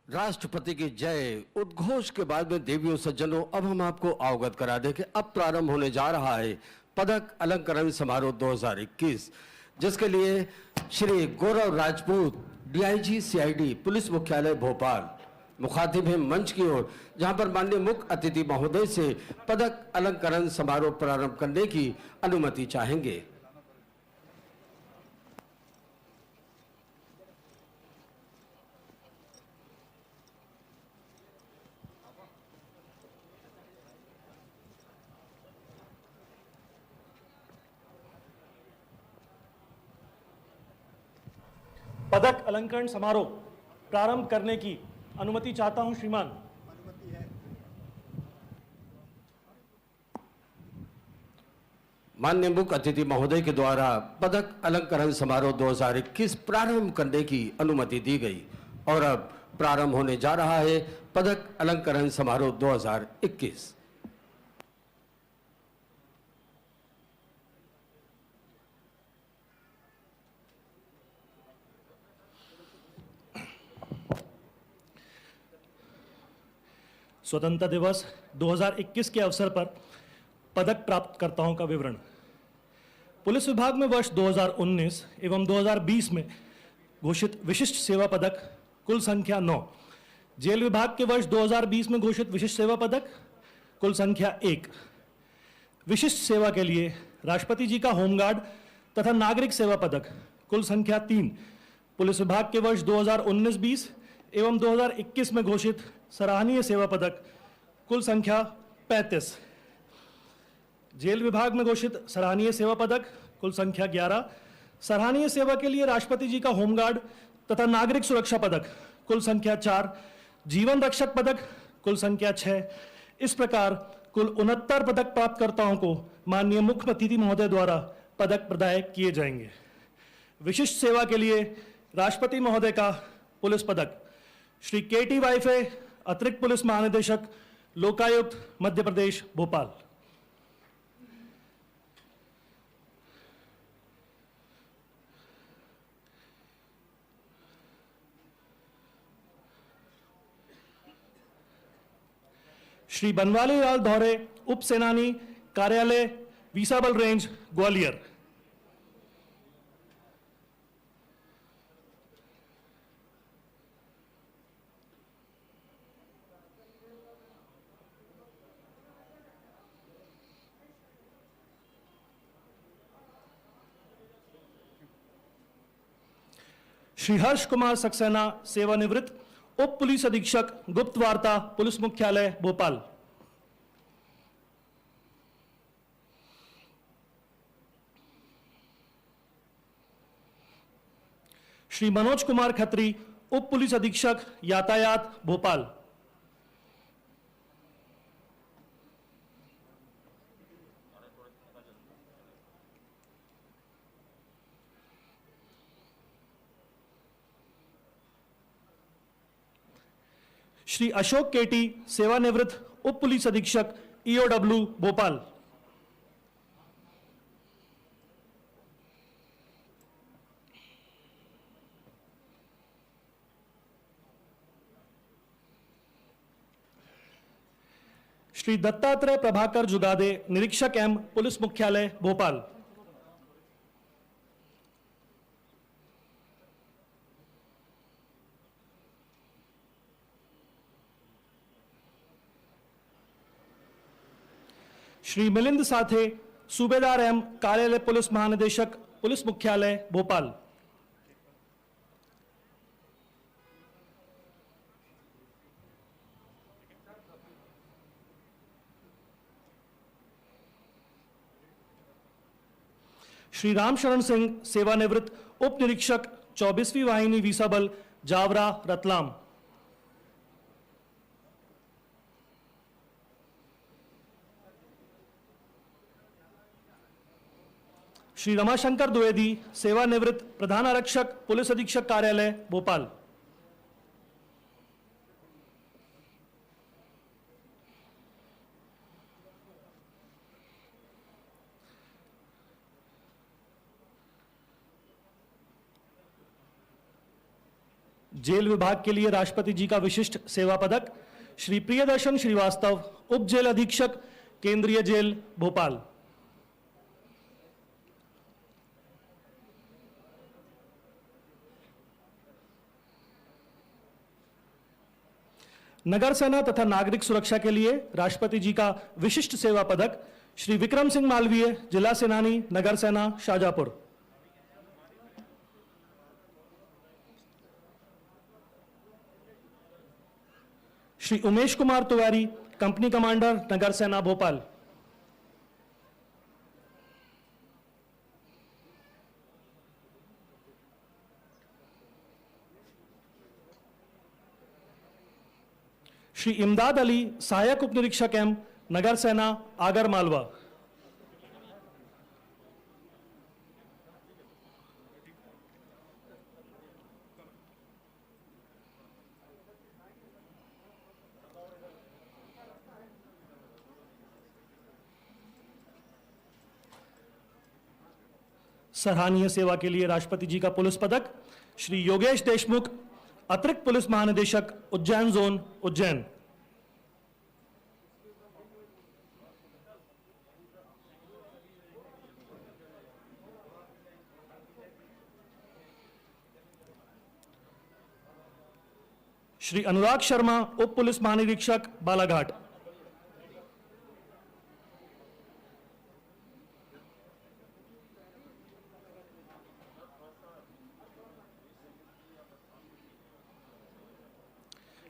राष्ट्रपति की जय उद्घोष के बाद में देवियों सज्जनों, अब हम आपको अवगत करा दें कि अब प्रारंभ होने जा रहा है पदक अलंकरण समारोह 2021, जिसके लिए श्री गौरव राजपूत, डीआईजी सीआईडी, पुलिस मुख्यालय भोपाल, मुखातिब हैं मंच की ओर, जहां पर माननीय मुख्य अतिथि महोदय से पदक अलंकरण समारोह प्रारंभ करने की अनुमति चाहेंगे। पदक अलंकरण समारोह प्रारंभ करने की अनुमति चाहता हूं श्रीमान। माननीय मुख्य अतिथि महोदय के द्वारा पदक अलंकरण समारोह 2021 प्रारंभ करने की अनुमति दी गई और अब प्रारंभ होने जा रहा है पदक अलंकरण समारोह 2021। स्वतंत्रता दिवस 2021 के अवसर पर पदक प्राप्तकर्ताओं का विवरण। पुलिस विभाग में वर्ष 2019 एवं 2020 में घोषित विशिष्ट सेवा पदक कुल संख्या 9। जेल विभाग के वर्ष 2020 में घोषित विशिष्ट सेवा पदक कुल संख्या 1। विशिष्ट सेवा के लिए राष्ट्रपति जी का होमगार्ड तथा नागरिक सेवा पदक कुल संख्या 3। पुलिस विभाग के वर्ष 2019-20 एवं 2021 में घोषित सराहनीय सेवा पदक कुल संख्या 35। जेल विभाग में घोषित सराहनीय सेवा पदक कुल संख्या 11। सराहनीय सेवा के लिए राष्ट्रपति जी का होमगार्ड तथा नागरिक सुरक्षा पदक कुल संख्या 4। जीवन रक्षक पदक कुल संख्या 6। इस प्रकार कुल 69 पदक प्राप्तकर्ताओं को माननीय मुख्य अतिथि महोदय द्वारा पदक प्रदाय किए जाएंगे। विशिष्ट सेवा के लिए राष्ट्रपति महोदय का पुलिस पदक श्री केटी वाइफे, अतिरिक्त पुलिस महानिदेशक, लोकायुक्त, मध्य प्रदेश, भोपाल। श्री बनवाली लाल धौरे, उप सेनानी, कार्यालय, विसाबल रेंज, ग्वालियर। श्री हर्ष कुमार सक्सेना, सेवानिवृत्त, उप पुलिस अधीक्षक, गुप्त वार्ता, पुलिस मुख्यालय, भोपाल। श्री मनोज कुमार खत्री, उप पुलिस अधीक्षक, यातायात, भोपाल। श्री अशोक केटी, सेवानिवृत्त, उप पुलिस अधीक्षक, ईओडब्ल्यू, भोपाल। श्री दत्तात्रेय प्रभाकर जुगादे, निरीक्षक एम, पुलिस मुख्यालय, भोपाल। श्री मिलिंद साथे, सूबेदार एवं कार्यालय पुलिस महानिदेशक, पुलिस मुख्यालय भोपाल। श्री रामशरण सिंह, सेवानिवृत्त उप निरीक्षक, 24वीं वाहिनी वीसा बल, जावरा, रतलाम। श्री रमाशंकर द्विवेदी, सेवानिवृत्त प्रधान आरक्षक, पुलिस अधीक्षक कार्यालय भोपाल। जेल विभाग के लिए राष्ट्रपति जी का विशिष्ट सेवा पदक श्री प्रियदर्शन श्रीवास्तव, उप जेल अधीक्षक, केंद्रीय जेल भोपाल। नगर सेना तथा नागरिक सुरक्षा के लिए राष्ट्रपति जी का विशिष्ट सेवा पदक श्री विक्रम सिंह मालवीय, जिला सेनानी, नगर सेना, शाहजहांपुर। श्री उमेश कुमार तिवारी, कंपनी कमांडर, नगर सेना, भोपाल। श्री इमदाद अली, सहायक उप निरीक्षक एम, नगर सेना, आगर मालवा। सराहनीय सेवा के लिए राष्ट्रपति जी का पुलिस पदक श्री योगेश देशमुख, अतिरिक्त पुलिस महानिदेशक, उज्जैन जोन, उज्जैन। श्री अनुराग शर्मा, उप पुलिस महानिरीक्षक, बालाघाट।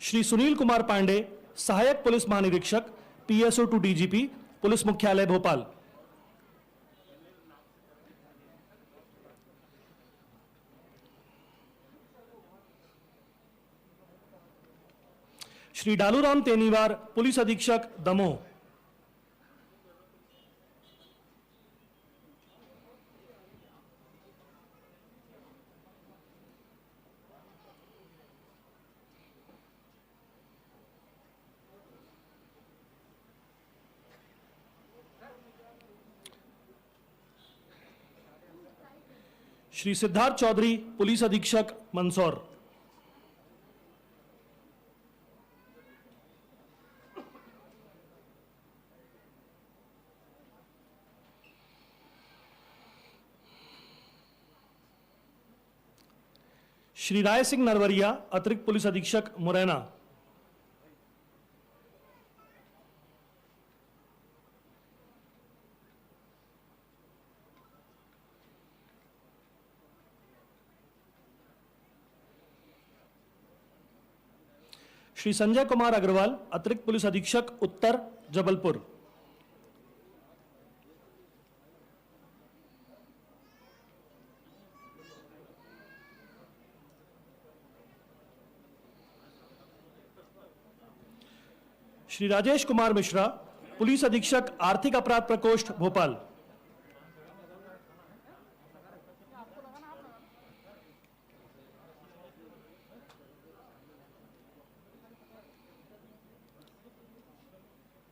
श्री सुनील कुमार पांडे, सहायक पुलिस महानिरीक्षक, पीएसओ टू डीजीपी, पुलिस मुख्यालय भोपाल। श्री डालूराम तेनीवार, पुलिस अधीक्षक, दमोह। श्री सिद्धार्थ चौधरी, पुलिस अधीक्षक, मंदसौर। श्री राय सिंह नरवरिया, अतिरिक्त पुलिस अधीक्षक, मुरैना। श्री संजय कुमार अग्रवाल, अतिरिक्त पुलिस अधीक्षक, उत्तर, जबलपुर। श्री राजेश कुमार मिश्रा, पुलिस अधीक्षक, आर्थिक अपराध प्रकोष्ठ, भोपाल।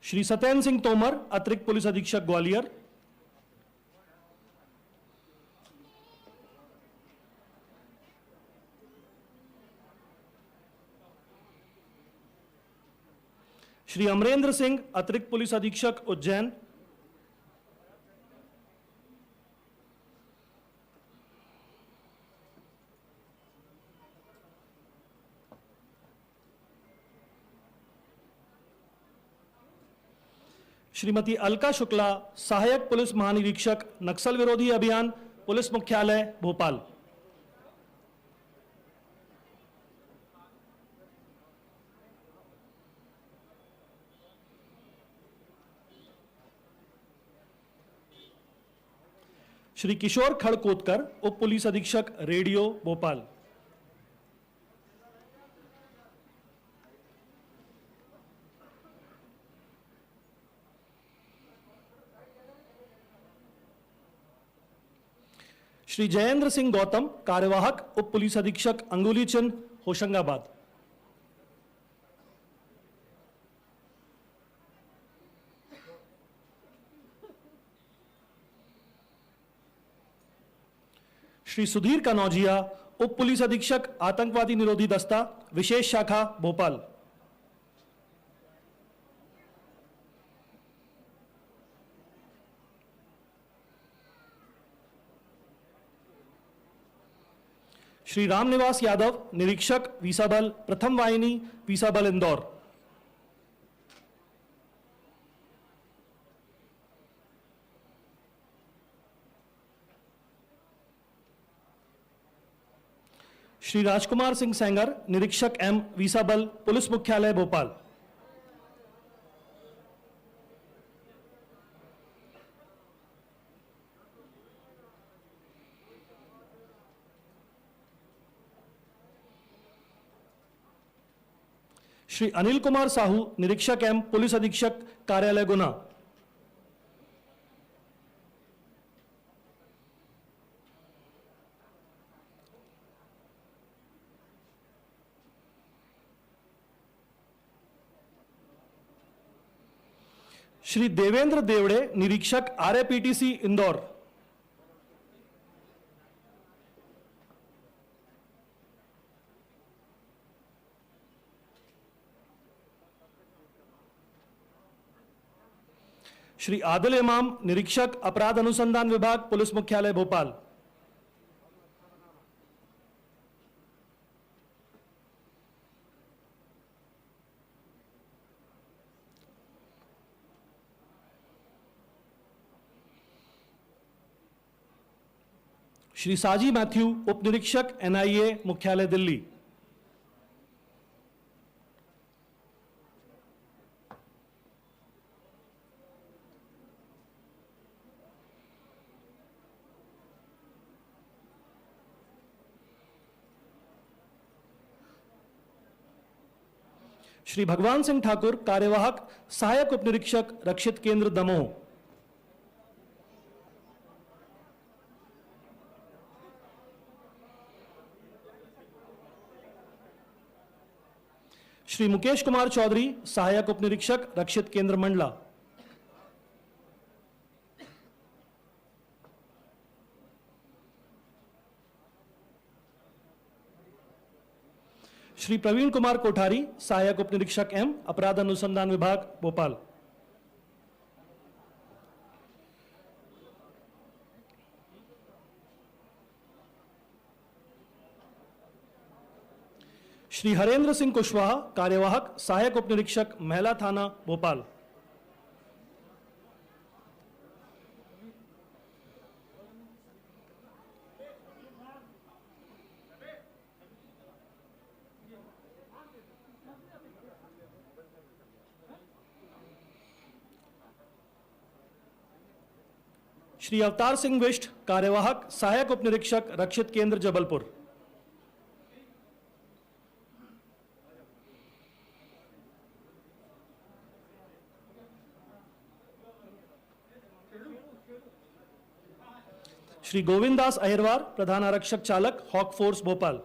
श्री सत्येंद्र सिंह तोमर, अतिरिक्त पुलिस अधीक्षक, ग्वालियर। श्री अमरेंद्र सिंह, अतिरिक्त पुलिस अधीक्षक, उज्जैन। श्रीमती अलका शुक्ला, सहायक पुलिस महानिरीक्षक, नक्सल विरोधी अभियान, पुलिस मुख्यालय भोपाल। श्री किशोर खड़कोतकर, उप पुलिस अधीक्षक, रेडियो भोपाल। श्री जयेंद्र सिंह गौतम, कार्यवाहक, उप पुलिस अधीक्षक, अंगुली चिन्ह, होशंगाबाद। श्री सुधीर कनौजिया, उप पुलिस अधीक्षक, आतंकवादी निरोधी दस्ता, विशेष शाखा भोपाल। श्री रामनिवास यादव, निरीक्षक, वीसा बल, प्रथम वाहिनी, वीसा बल इंदौर। श्री राजकुमार सिंह सेंगर, निरीक्षक एम, वीसा बल, पुलिस मुख्यालय भोपाल। श्री अनिल कुमार साहू, निरीक्षक एम, पुलिस अधीक्षक, कार्यालय गुना। श्री देवेंद्र देवड़े, निरीक्षक, आरएपीटीसी इंदौर। श्री आदिल इमाम, निरीक्षक, अपराध अनुसंधान विभाग, पुलिस मुख्यालय भोपाल। श्री साजी मैथ्यू, उप निरीक्षक, एनआईए, मुख्यालय दिल्ली। श्री भगवान सिंह ठाकुर, कार्यवाहक, सहायक उप निरीक्षक, रक्षित केंद्र दमोह। श्री मुकेश कुमार चौधरी, सहायक उप निरीक्षक, रक्षित केंद्र मंडला। श्री प्रवीण कुमार कोठारी, सहायक उप निरीक्षक एम, अपराध अनुसंधान विभाग भोपाल। श्री हरेंद्र सिंह कुशवाहा, कार्यवाहक, सहायक उप निरीक्षक, महिला थाना भोपाल। श्री अवतार सिंह विष्ट, कार्यवाहक, सहायक उप निरीक्षक, रक्षित केंद्र जबलपुर। श्री गोविंद दास अहिरवार, प्रधान आरक्षक चालक, हॉक फोर्स भोपाल।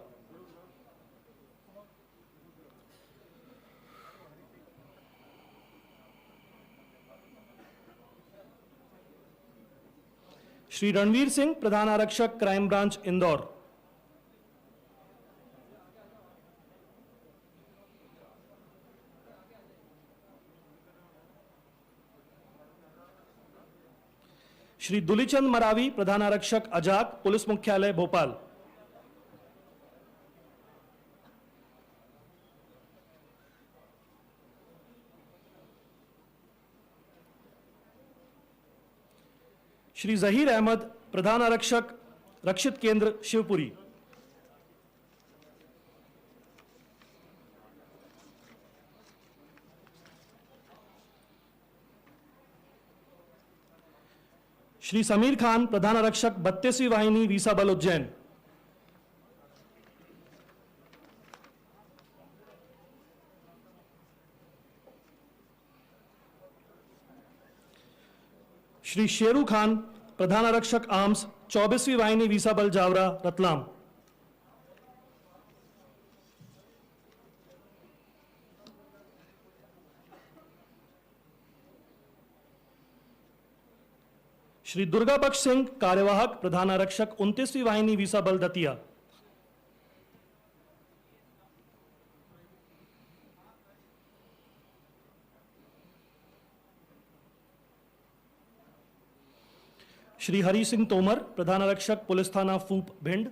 श्री रणवीर सिंह, प्रधान आरक्षक, क्राइम ब्रांच इंदौर। श्री दुलीचंद मरावी, प्रधान आरक्षक, अजाक, पुलिस मुख्यालय भोपाल। श्री जहीर अहमद, प्रधान आरक्षक, रक्षित केंद्र शिवपुरी। श्री समीर खान, प्रधान आरक्षक, 32वीं वाहिनी, वीसा बल, उज्जैन। श्री शेरू खान, प्रधान आरक्षक, आर्म्स, 24वीं वाहिनी, वीसा बल, जावरा, रतलाम। श्री दुर्गा बख्श सिंह, कार्यवाहक, प्रधान आरक्षक, 29वीं वाहिनी, वीसा बल, दतिया। श्री हरि सिंह तोमर, प्रधान आरक्षक, पुलिस थाना फूप, भिंड।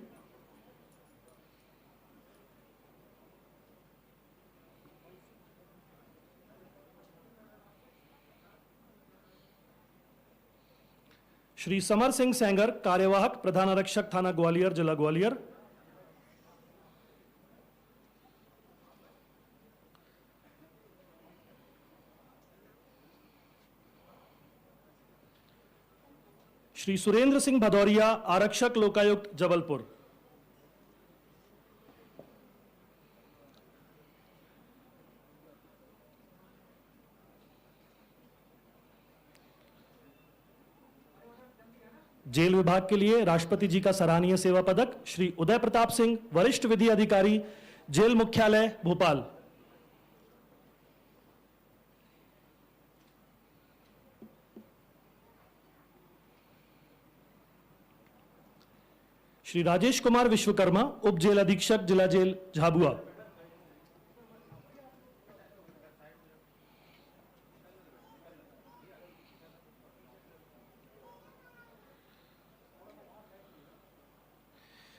श्री समर सिंह सेंगर, कार्यवाहक, प्रधान आरक्षक, थाना ग्वालियर, जिला ग्वालियर। श्री सुरेंद्र सिंह भदौरिया, आरक्षक, लोकायुक्त, जबलपुर। जेल विभाग के लिए राष्ट्रपति जी का सराहनीय सेवा पदक श्री उदय प्रताप सिंह, वरिष्ठ विधि अधिकारी, जेल मुख्यालय, भोपाल। श्री राजेश कुमार विश्वकर्मा, उप जेल अधीक्षक, जिला जेल, झाबुआ।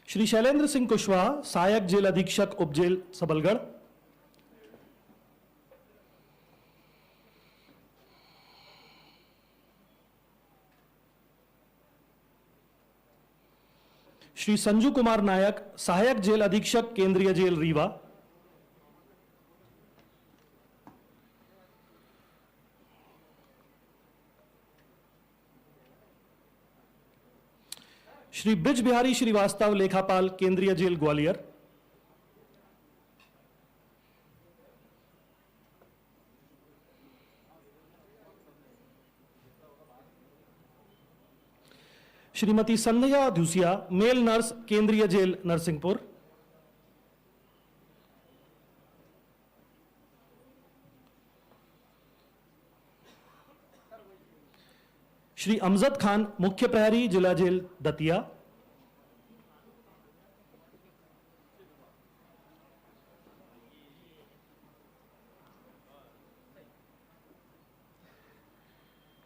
श्री शैलेंद्र सिंह कुशवाहा, सहायक जेल अधीक्षक, उप जेल, सबलगढ़। श्री संजू कुमार नायक, सहायक जेल अधीक्षक, केंद्रीय जेल, रीवा। श्री ब्रिज बिहारी श्रीवास्तव, लेखापाल, केंद्रीय जेल, ग्वालियर। श्रीमती संध्या धुसिया, मेल नर्स, केंद्रीय जेल, नरसिंहपुर। श्री अमजद खान, मुख्य प्रहरी, जिला जेल, दतिया।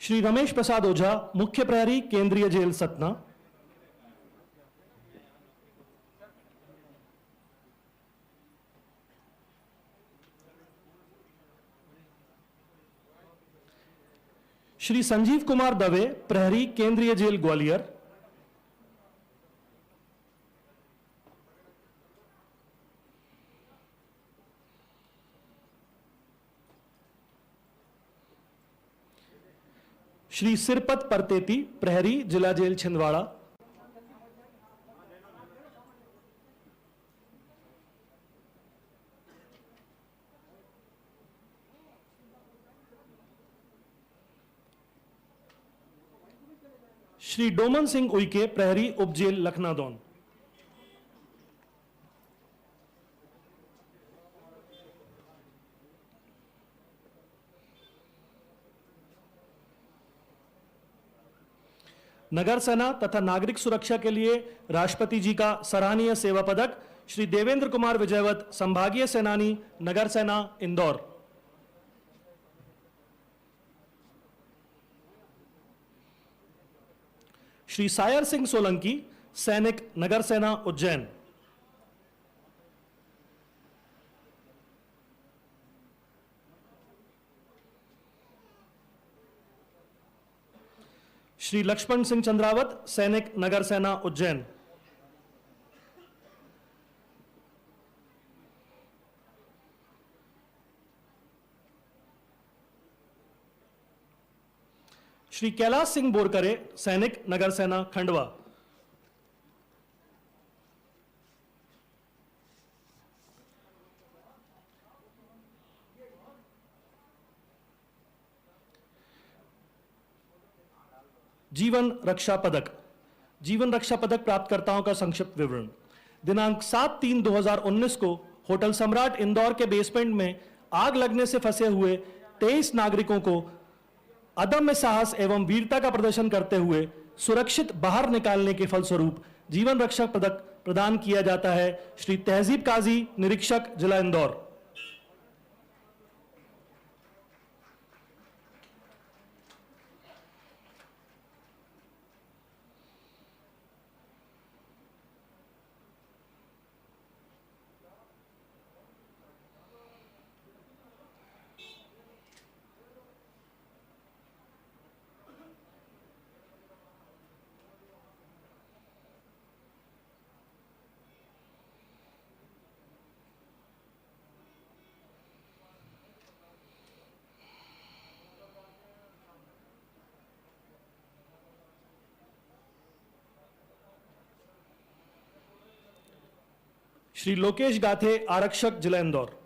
श्री रमेश प्रसाद ओझा, मुख्य प्रहरी, केंद्रीय जेल, सतना। श्री संजीव कुमार दवे, प्रहरी, केंद्रीय जेल, ग्वालियर। श्री सिरपत परतेती, प्रहरी, जिला जेल, छिंदवाड़ा। श्री डोमन सिंह उइके, प्रहरी, उप जेल, लखनादौन। नगर सेना तथा नागरिक सुरक्षा के लिए राष्ट्रपति जी का सराहनीय सेवा पदक श्री देवेंद्र कुमार विजयवत, संभागीय सेनानी, नगर सेना, इंदौर। श्री सायर सिंह सोलंकी, सैनिक, नगर सेना, उज्जैन। श्री लक्ष्मण सिंह चंद्रावत, सैनिक, नगर सेना, उज्जैन। श्री कैलाश सिंह बोरकरे, सैनिक, नगर सेना, खंडवा। जीवन रक्षा पदक। जीवन रक्षा पदक प्राप्तकर्ताओं का संक्षिप्त विवरण। दिनांक 7/3/2019 को होटल सम्राट इंदौर के बेसमेंट में आग लगने से फंसे हुए 23 नागरिकों को अदम्य साहस एवं वीरता का प्रदर्शन करते हुए सुरक्षित बाहर निकालने के फलस्वरूप जीवन रक्षा पदक प्रदान किया जाता है। श्री तहजीब काजी, निरीक्षक, जिला इंदौर। श्री लोकेश गाथे, आरक्षक, जिला इंदौर।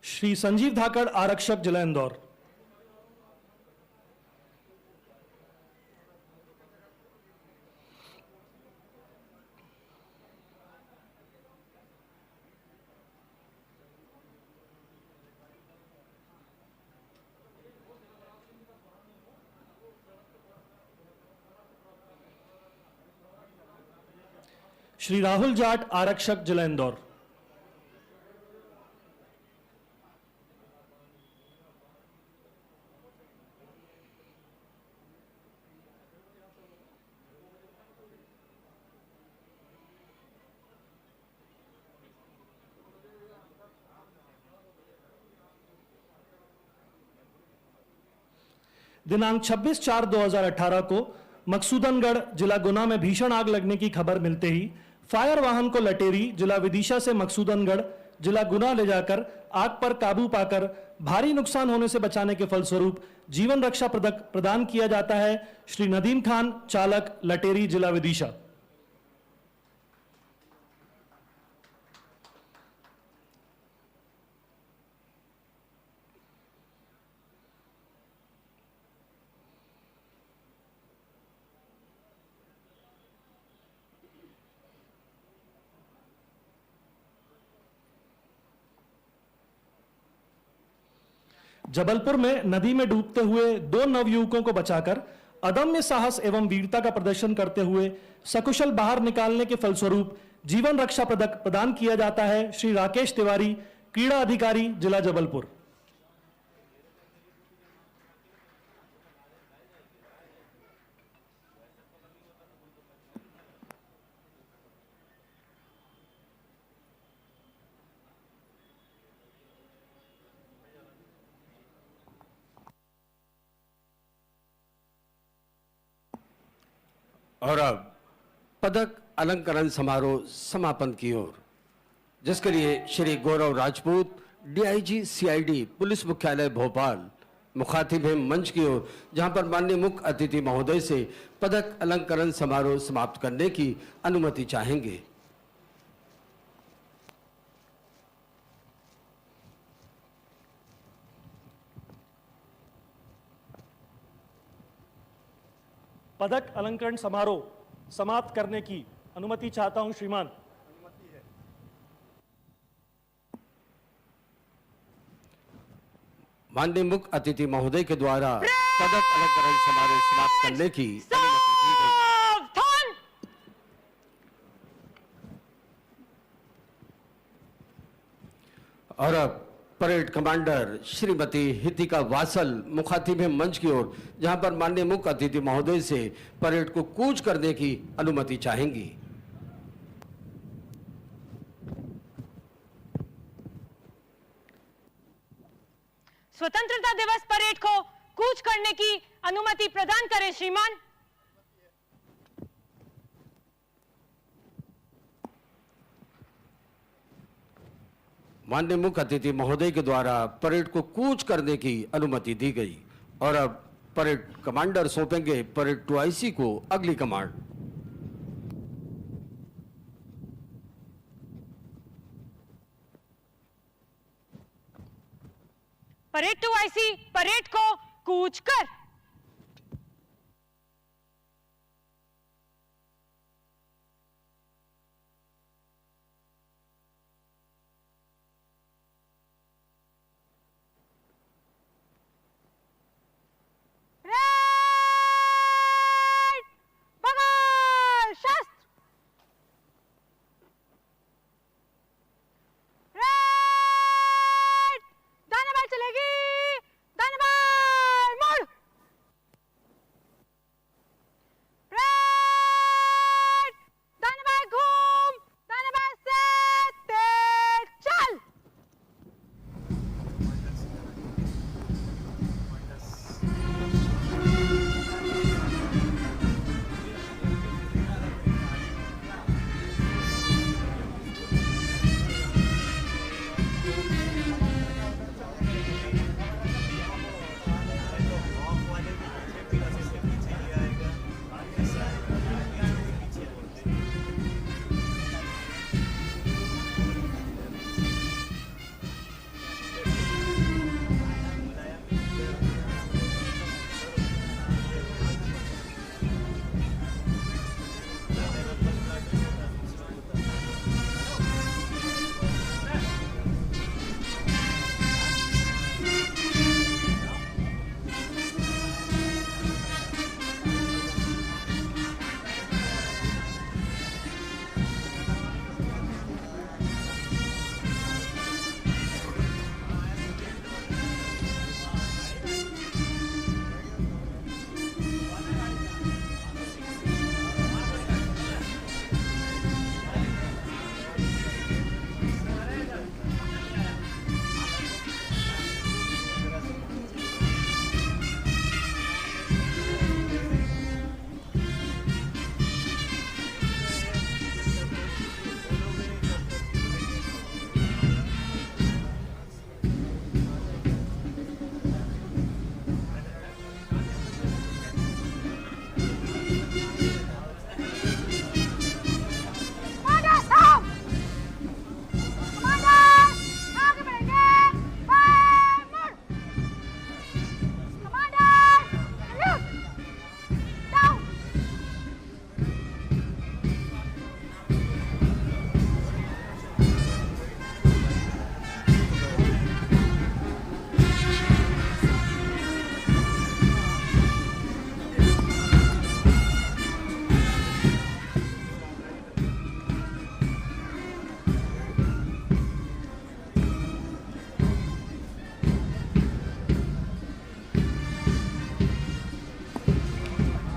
श्री संजीव धाकड़, आरक्षक, जिला इंदौर। श्री राहुल जाट, आरक्षक, जिला इंदौर। दिनांक 26/4/2018 को मकसूदनगढ़, जिला गुना में भीषण आग लगने की खबर मिलते ही फायर वाहन को लटेरी, जिला विदिशा से मकसूदनगढ़, जिला गुना ले जाकर आग पर काबू पाकर भारी नुकसान होने से बचाने के फलस्वरूप जीवन रक्षा पदक प्रदान किया जाता है। श्री नदीम खान, चालक, लटेरी, जिला विदिशा। जबलपुर में नदी में डूबते हुए 2 नवयुवकों को बचाकर अदम्य साहस एवं वीरता का प्रदर्शन करते हुए सकुशल बाहर निकालने के फलस्वरूप जीवन रक्षा पदक प्रदान किया जाता है। श्री राकेश तिवारी, क्रीड़ा अधिकारी, जिला जबलपुर। और अब पदक अलंकरण समारोह समापन की ओर, जिसके लिए श्री गौरव राजपूत, डीआईजी सीआईडी, पुलिस मुख्यालय भोपाल, मुखातिब हैं मंच की ओर, जहां पर माननीय मुख्य अतिथि महोदय से पदक अलंकरण समारोह समाप्त करने की अनुमति चाहेंगे। पदक अलंकरण समारोह समाप्त करने की अनुमति चाहता हूं श्रीमान। माननीय मुख्य अतिथि महोदय के द्वारा पदक अलंकरण समारोह समाप्त करने की अनुमति दी गई। और अब parade commander Shrimati Hitika vassal मुखातिब मंच की ओर, जहां पर माननीय मुख्य अतिथि महोदय से परेड को कूच करने की अनुमति चाहेंगी। स्वतंत्रता दिवस परेड को कूच करने की अनुमति प्रदान करें श्रीमान। माननीय मुख्य अतिथि महोदय के द्वारा परेड को कूच करने की अनुमति दी गई और अब परेड कमांडर सौंपेंगे परेड 2IC को अगली कमांड। परेड 2IC परेड को कूच कर।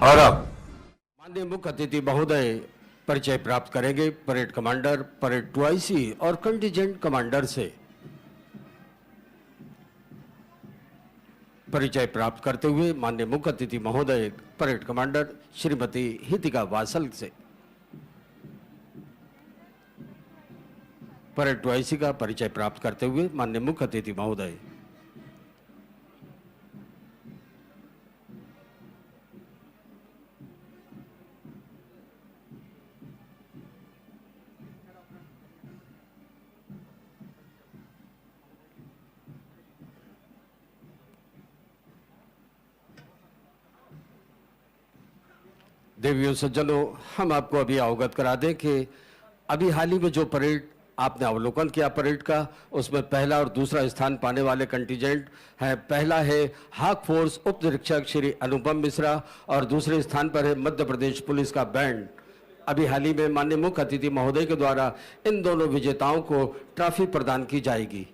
और अब माननीय मुख्य अतिथि महोदय परिचय प्राप्त करेंगे परेड कमांडर, परेड 2IC और कंटिजेंट कमांडर से। परिचय प्राप्त करते हुए माननीय मुख्य अतिथि महोदय parade commander Shrimati Hitika vassal से परेड 2IC का परिचय प्राप्त करते हुए माननीय मुख्य अतिथि महोदय। देवियों सज्जनों, हम आपको अभी अवगत करा दें कि अभी हाल ही में जो परेड आपने अवलोकन किया परेड का, उसमें पहला और दूसरा स्थान पाने वाले कंटिजेंट है। पहला है हाक फोर्स उप निरीक्षक श्री अनुपम मिश्रा और दूसरे स्थान पर है मध्य प्रदेश पुलिस का बैंड। अभी हाल ही में माननीय मुख्य अतिथि महोदय के द्वारा इन दोनों विजेताओं को ट्रॉफी प्रदान की जाएगी।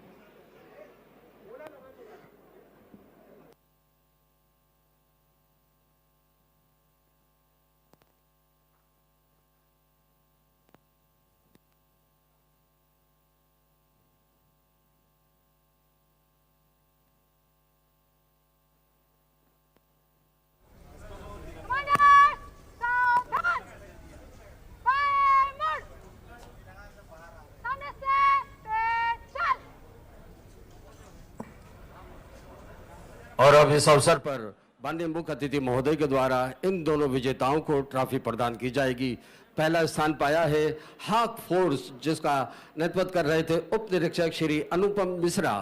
और अब इस अवसर पर माननीय मुख्य अतिथि महोदय के द्वारा इन दोनों विजेताओं को ट्रॉफी प्रदान की जाएगी। पहला स्थान पाया है हाक फोर्स, जिसका नेतृत्व कर रहे थे उप निरीक्षक श्री अनुपम मिश्रा।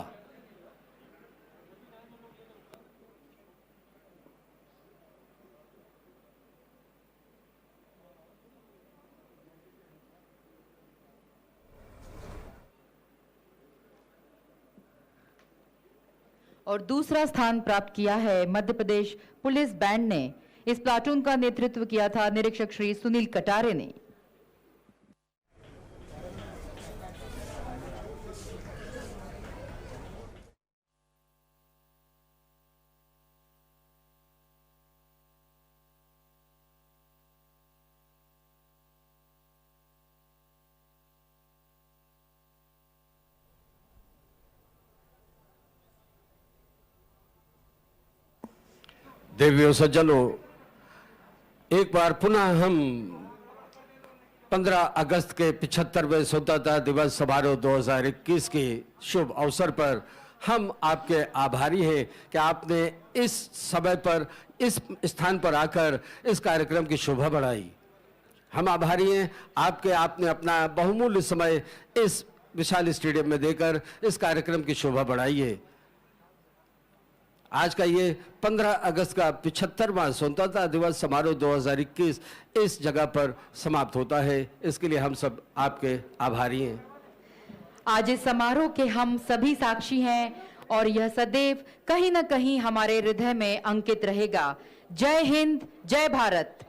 और दूसरा स्थान प्राप्त किया है मध्य प्रदेश पुलिस बैंड ने। इस प्लाटून का नेतृत्व किया था निरीक्षक श्री सुनील कटारे ने। देवियों सज्जनों, एक बार पुनः हम 15 अगस्त के 75वें स्वतंत्रता दिवस समारोह 2021 के शुभ अवसर पर हम आपके आभारी हैं कि आपने इस समय पर इस स्थान पर आकर इस कार्यक्रम की शोभा बढ़ाई। हम आभारी हैं आपने अपना बहुमूल्य समय इस विशाल स्टेडियम में देकर इस कार्यक्रम की शोभा बढ़ाई है। आज का ये 15 अगस्त का 75वां स्वतंत्रता दिवस समारोह 2021 इस जगह पर समाप्त होता है। इसके लिए हम सब आपके आभारी हैं। आज इस समारोह के हम सभी साक्षी हैं और यह सदैव कहीं न कहीं हमारे हृदय में अंकित रहेगा। जय हिंद, जय भारत।